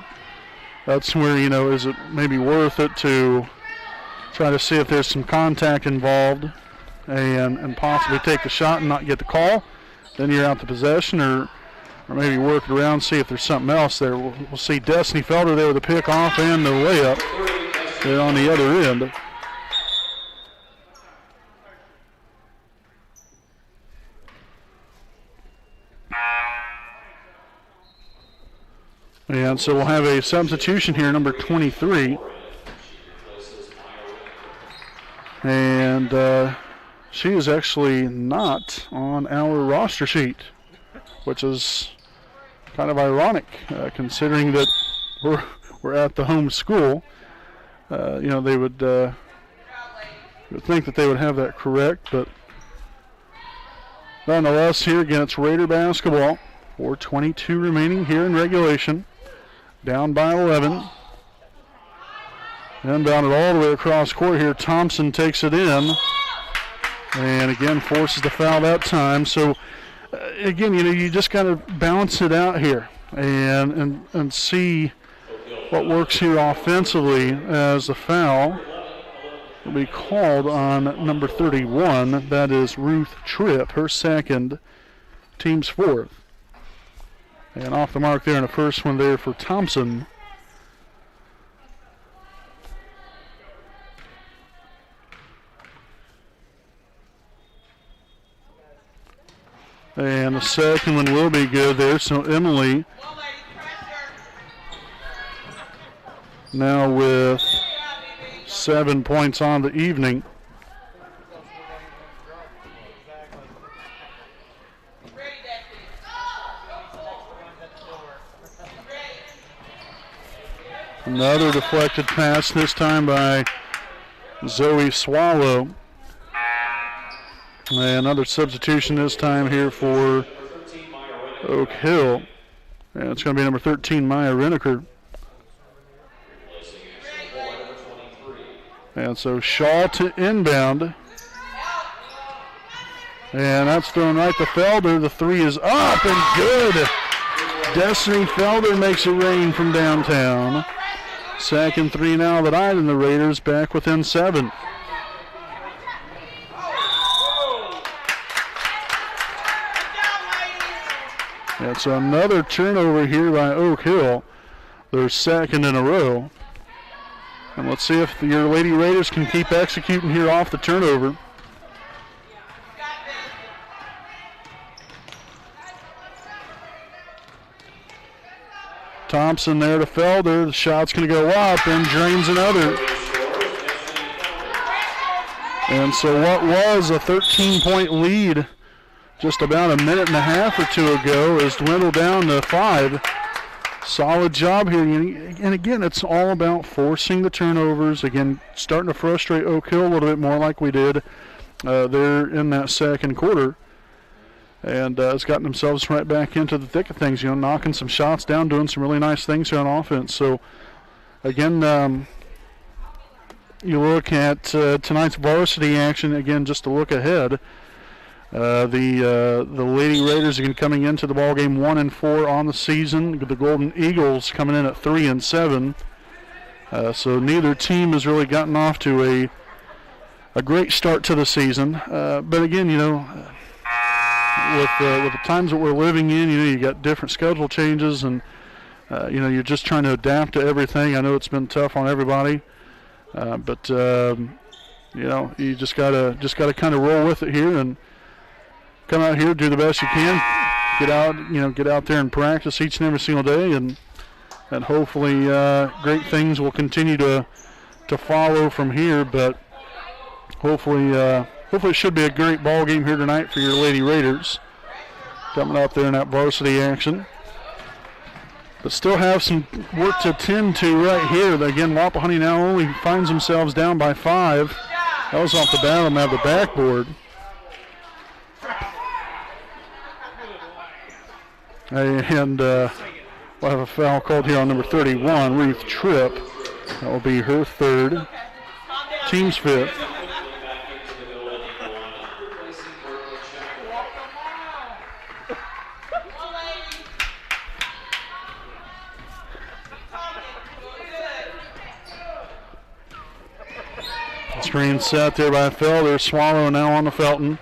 that's where, is it maybe worth it to try to see if there's some contact involved and possibly take the shot and not get the call. Then you're out the possession, or maybe work it around, see if there's something else there. We'll see Destiny Felder there with the pick off and the layup there on the other end. And so we'll have a substitution here, number 23. And she is actually not on our roster sheet, which is kind of ironic, considering that we're at the home school. They would think that they would have that correct, but nonetheless, here again, it's Raider basketball. 4:22 remaining here in regulation. Down by 11. Inbounded all the way across court here. Thompson takes it in. And again, forces the foul that time. So, again, you just got to balance it out here and see what works here offensively, as the foul will be called on number 31. That is Ruth Tripp, her second, team's fourth. And off the mark there in the first one there for Thompson. And the second one will be good there. So Emily now with 7 points on the evening. Another deflected pass, this time by Zoe Swallow. And another substitution this time here for Oak Hill. And it's going to be number 13, Maya Reneker. And so Shaw to inbound. And that's thrown right to Felder. The three is up and good. Destiny Felder makes it rain from downtown. Second three now of the night, and the Raiders back within 7. It's another turnover here by Oak Hill. Their second in a row. And let's see if your Lady Raiders can keep executing here off the turnover. Thompson there to Felder. The shot's going to go up and drains another. And so what was a 13-point lead just about a minute and a half or two ago is dwindled down to 5. Solid job here. And again, it's all about forcing the turnovers. Again, starting to frustrate Oak Hill a little bit more like we did there in that second quarter. And has gotten themselves right back into the thick of things, knocking some shots down, doing some really nice things here on offense. So, again, you look at tonight's varsity action, again, just to look ahead. The Lady Raiders are coming into the ball game 1-4 on the season. The Golden Eagles coming in at 3-7. So neither team has really gotten off to a great start to the season. But again, with the times that we're living in, you got different schedule changes, and you're just trying to adapt to everything. I know it's been tough on everybody, but you just gotta kind of roll with it here and come out here, do the best you can, get out there and practice each and every single day, and hopefully great things will continue to follow from here. But hopefully it should be a great ball game here tonight for your Lady Raiders coming out there in that varsity action. But still have some work to attend to right here. Again, Wapahani now only finds themselves down by 5. That was off the bat on the backboard. And we'll have a foul called here on number 31, Ruth Tripp. That will be her third, team's fifth. Screen set there by Felder. Swallow now on the Felton.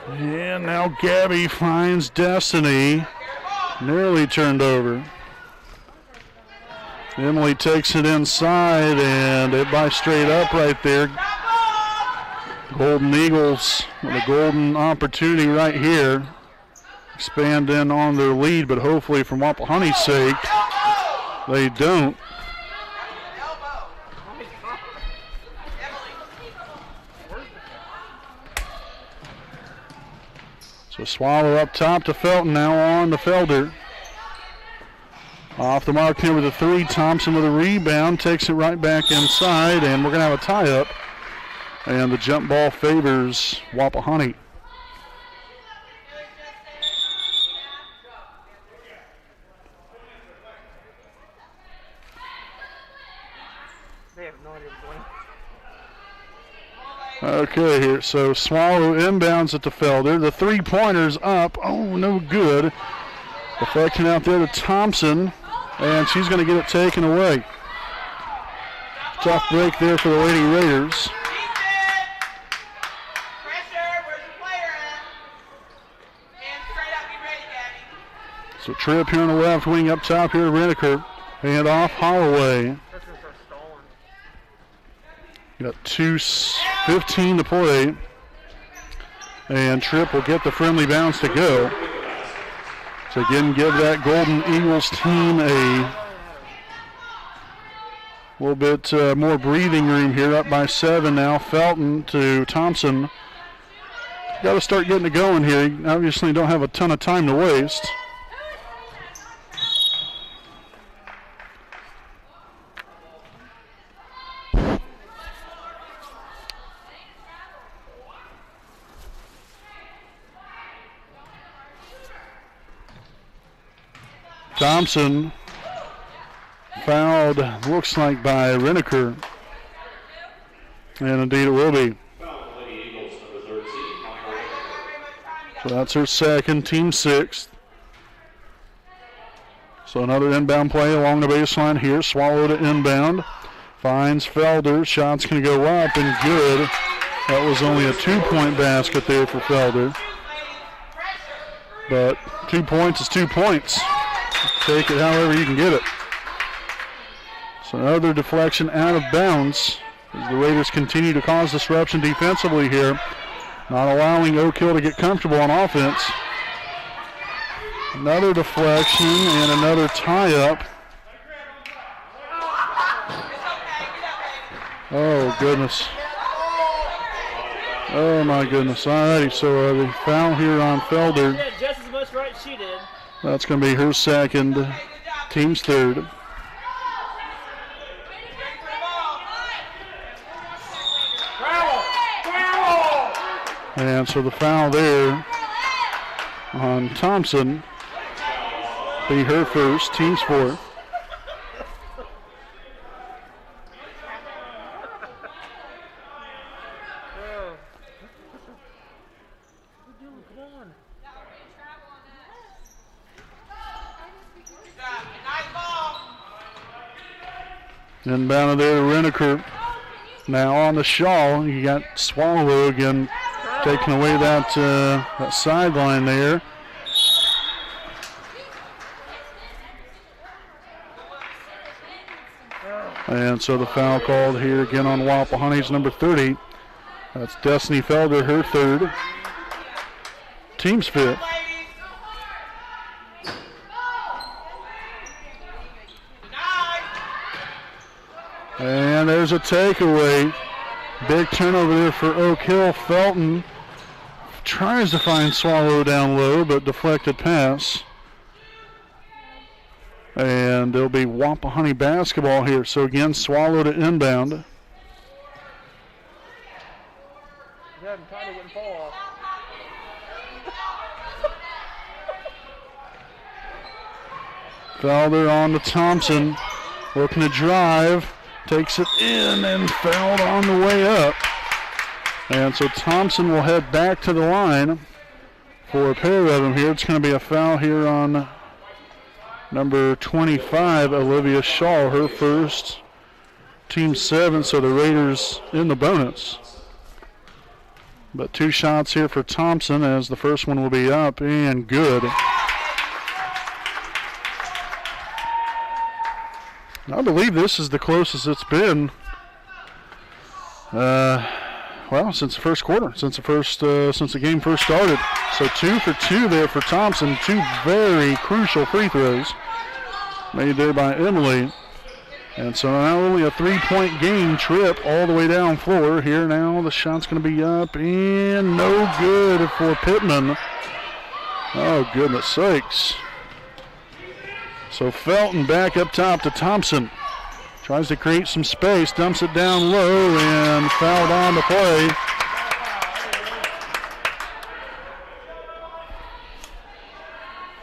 And now Gabby finds Destiny. Nearly turned over. Emily takes it inside, and it by straight up right there. Golden Eagles with a golden opportunity right here. Expand in on their lead, but hopefully from Wapahani's sake, they don't. So Swallow up top to Felton, now on to Felder. Off the mark here with a 3. Thompson with a rebound, takes it right back inside, and we're going to have a tie-up. And the jump ball favors Wapahani. They have no idea what's going on. Okay, here, so Swallow inbounds it to Felder. The 3-pointer's up. Oh, no good. Deflection out there to Thompson, and she's going to get it taken away. Tough break there for the Lady Raiders. So Tripp here on the left wing, up top here to Reneker. Hand off Holloway. Got 2:15 to play. And Tripp will get the friendly bounce to go. So again, give that Golden Eagles team a little bit more breathing room here. Up by 7 now. Felton to Thompson. Got to start getting it going here. You obviously don't have a ton of time to waste. Thompson fouled, looks like by Reneker. And indeed it will be. So that's her second, team 6th. So another inbound play along the baseline here. Swallow to inbound. Finds Felder. Shot's going to go up and good. That was only a 2-point basket there for Felder. But 2 points is 2 points. Take it however you can get it. So another deflection out of bounds as the Raiders continue to cause disruption defensively here, not allowing Oak Hill to get comfortable on offense. Another deflection and another tie-up. Oh, goodness. Oh, my goodness. All righty, so the foul here on Felder. She had just as much right as she did. That's going to be her second, team's third. And so the foul there on Thompson be her first, team's fourth. Inbound there to Reneker. Now on the Shaw, you got Swallow again taking away that sideline there. And so the foul called here again on Wapahani's number 30. That's Destiny Felder, her third. Team's fifth. And there's a takeaway. Big turnover there for Oak Hill. Felton tries to find Swallow down low, but deflected pass. And there'll be Wapahani basketball here. So again, Swallow to inbound. Felder on to Thompson. Looking to drive. Takes it in and fouled on the way up. And so Thompson will head back to the line for a pair of them here. It's going to be a foul here on number 25, Olivia Shaw, her first. Team 7, so the Raiders in the bonus. But 2 shots here for Thompson as the first one will be up and good. I believe this is the closest it's been, well, since the first quarter, since the game first started. So 2 for 2 there for Thompson. 2 very crucial free throws made there by Emily. And so now only a 3-point game, trip all the way down floor. Here now the shot's going to be up and no good for Pittman. Oh, goodness sakes. So Felton back up top to Thompson. Tries to create some space, dumps it down low, and fouled on the play.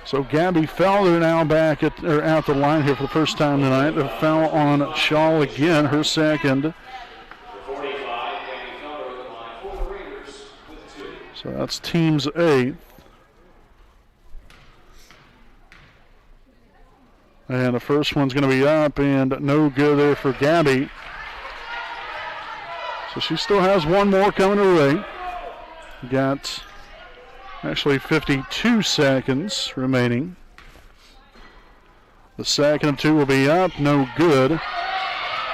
So Gabby Felder now back at the line here for the first time tonight. The foul on Shaw again, her second. So that's team's 8th. And the first one's going to be up and no good there for Gabby. So she still has one more coming her way. Got actually 52 seconds remaining. The second of 2 will be up, no good.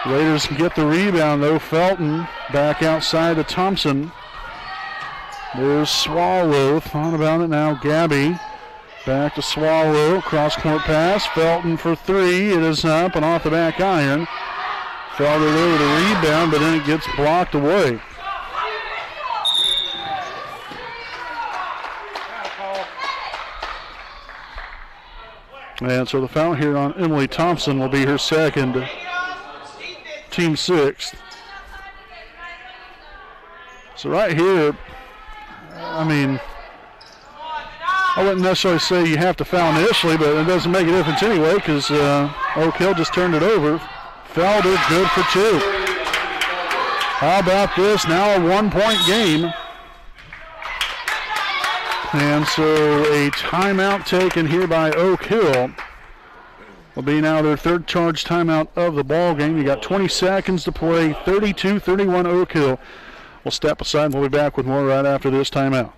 Raiders can get the rebound though. Felton back outside to Thompson. There's Swallow, thought about it now, Gabby. Back to Swallow, cross-court pass. Felton for 3. It is up and off the back iron. Felder there with a rebound, but then it gets blocked away. And so the foul here on Emily Thompson will be her second, team 6th. So right here, I mean, I wouldn't necessarily say you have to foul initially, but it doesn't make a difference anyway because Oak Hill just turned it over. Felder, good for 2. How about this? Now a 1-point game. And so a timeout taken here by Oak Hill. Will be now their 3rd charge timeout of the ball game. You got 20 seconds to play, 32-31 Oak Hill. We'll step aside and we'll be back with more right after this timeout.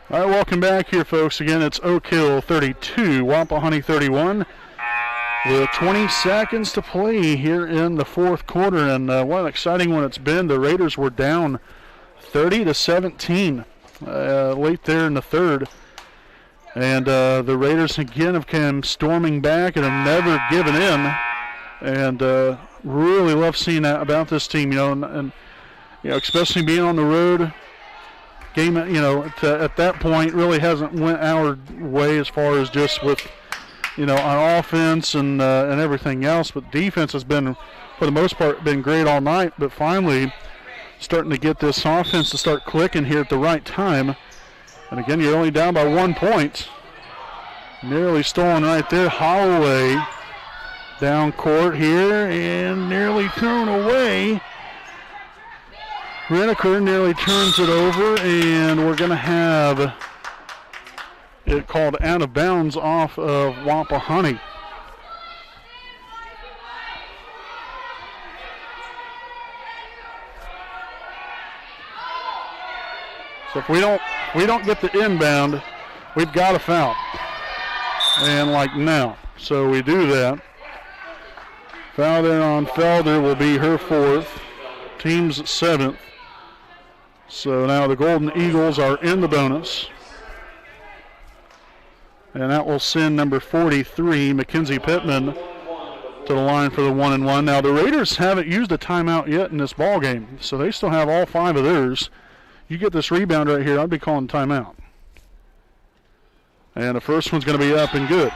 All right, welcome back here, folks. Again, it's Oak Hill 32, Wapahani 31. With 20 seconds to play here in the fourth quarter, and what an exciting one it's been. The Raiders were down 30-17 late there in the third. And the Raiders again have come storming back and have never given in. And really love seeing that about this team, and especially being on the road. Game, at that point really hasn't went our way as far as just with, on offense and everything else. But defense has been, for the most part, been great all night. But finally, starting to get this offense to start clicking here at the right time. And again, you're only down by 1 point. Nearly stolen right there. Holloway down court here and nearly thrown away. Reneker nearly turns it over, and we're going to have it called out of bounds off of Wapahani. So if we don't get the inbound, we've got a foul. And like now. So we do that. Foul there on Felder will be her fourth. Team's 7th. So now the Golden Eagles are in the bonus. And that will send number 43, Mackenzie Pittman, to the line for the 1-and-1. Now the Raiders haven't used a timeout yet in this ball game, so they still have all 5 of theirs. You get this rebound right here, I'd be calling timeout. And the first one's going to be up and good.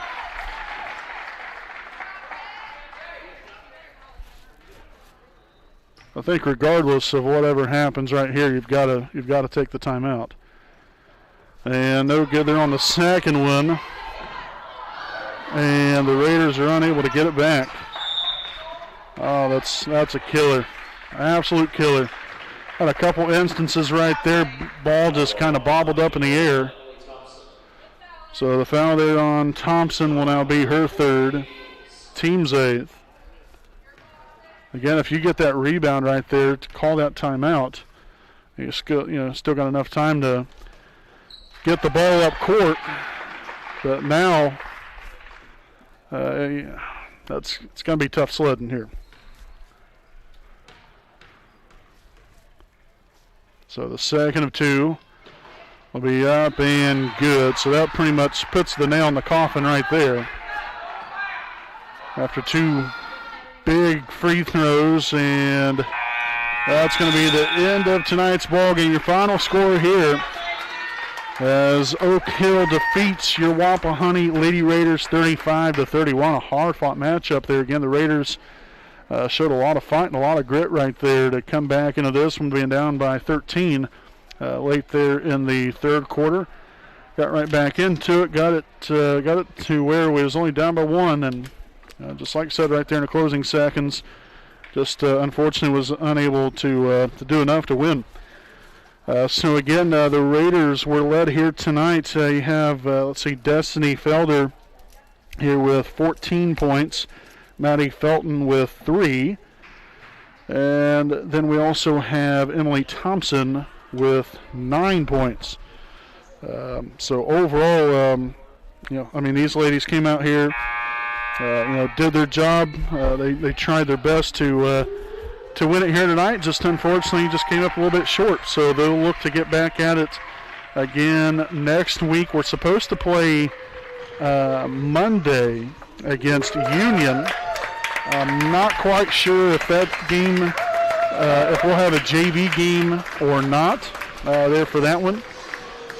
I think regardless of whatever happens right here, you've got to take the timeout. And no good there on the second one. And the Raiders are unable to get it back. Oh, that's a killer. Absolute killer. Had a couple instances right there. Ball just kind of bobbled up in the air. So the foul there on Thompson will now be her third. Team's 8th. Again, if you get that rebound right there to call that timeout, you still got enough time to get the ball up court. But now, it's going to be tough sledding here. So the second of 2 will be up and good. So that pretty much puts the nail in the coffin right there. After 2 big free throws, and that's going to be the end of tonight's ball game. Your final score here as Oak Hill defeats your Wapahani Lady Raiders 35-31. A hard-fought matchup there. Again, the Raiders showed a lot of fight and a lot of grit right there to come back into this one, being down by 13 late there in the third quarter. Got right back into it. Got it to where we was only down by 1, and just like I said right there in the closing seconds, just unfortunately was unable to do enough to win. So again, the Raiders were led here tonight. You have, Destiny Felder here with 14 points. Maddie Felton with 3. And then we also have Emily Thompson with 9 points. So overall, these ladies came out here, did their job. They tried their best to win it here tonight. Just unfortunately, just came up a little bit short. So they'll look to get back at it again next week. We're supposed to play Monday against Union. I'm not quite sure if that game, if we'll have a JV game or not there for that one.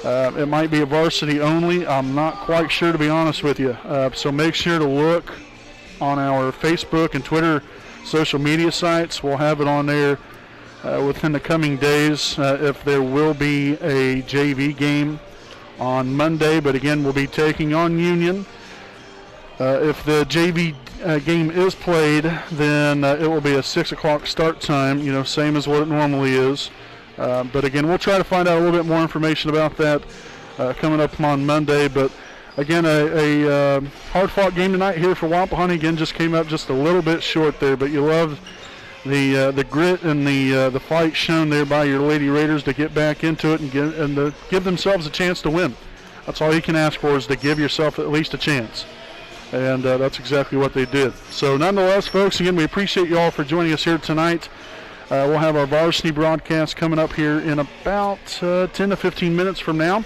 It might be a varsity only. I'm not quite sure, to be honest with you. So make sure to look on our Facebook and Twitter social media sites. We'll have it on there within the coming days if there will be a JV game on Monday. But again, we'll be taking on Union. If the JV game is played, then it will be a 6 o'clock start time, same as what it normally is. But again, we'll try to find out a little bit more information about that coming up on Monday. But again, a hard-fought game tonight here for Wapahani. Again, just came up just a little bit short there, but you love the grit and the fight shown there by your Lady Raiders to get back into it and give themselves a chance to win. That's all you can ask for, is to give yourself at least a chance. And that's exactly what they did. So nonetheless, folks, again, we appreciate you all for joining us here tonight. We'll have our varsity broadcast coming up here in about 10 to 15 minutes from now.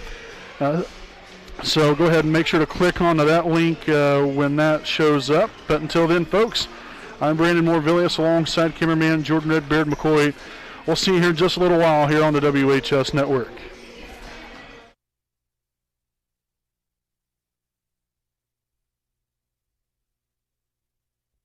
So go ahead and make sure to click onto that link when that shows up. But until then, folks, I'm Brandon Moore-Villius alongside cameraman Jordan Red Beard McCoy. We'll see you here in just a little while here on the WHS Network.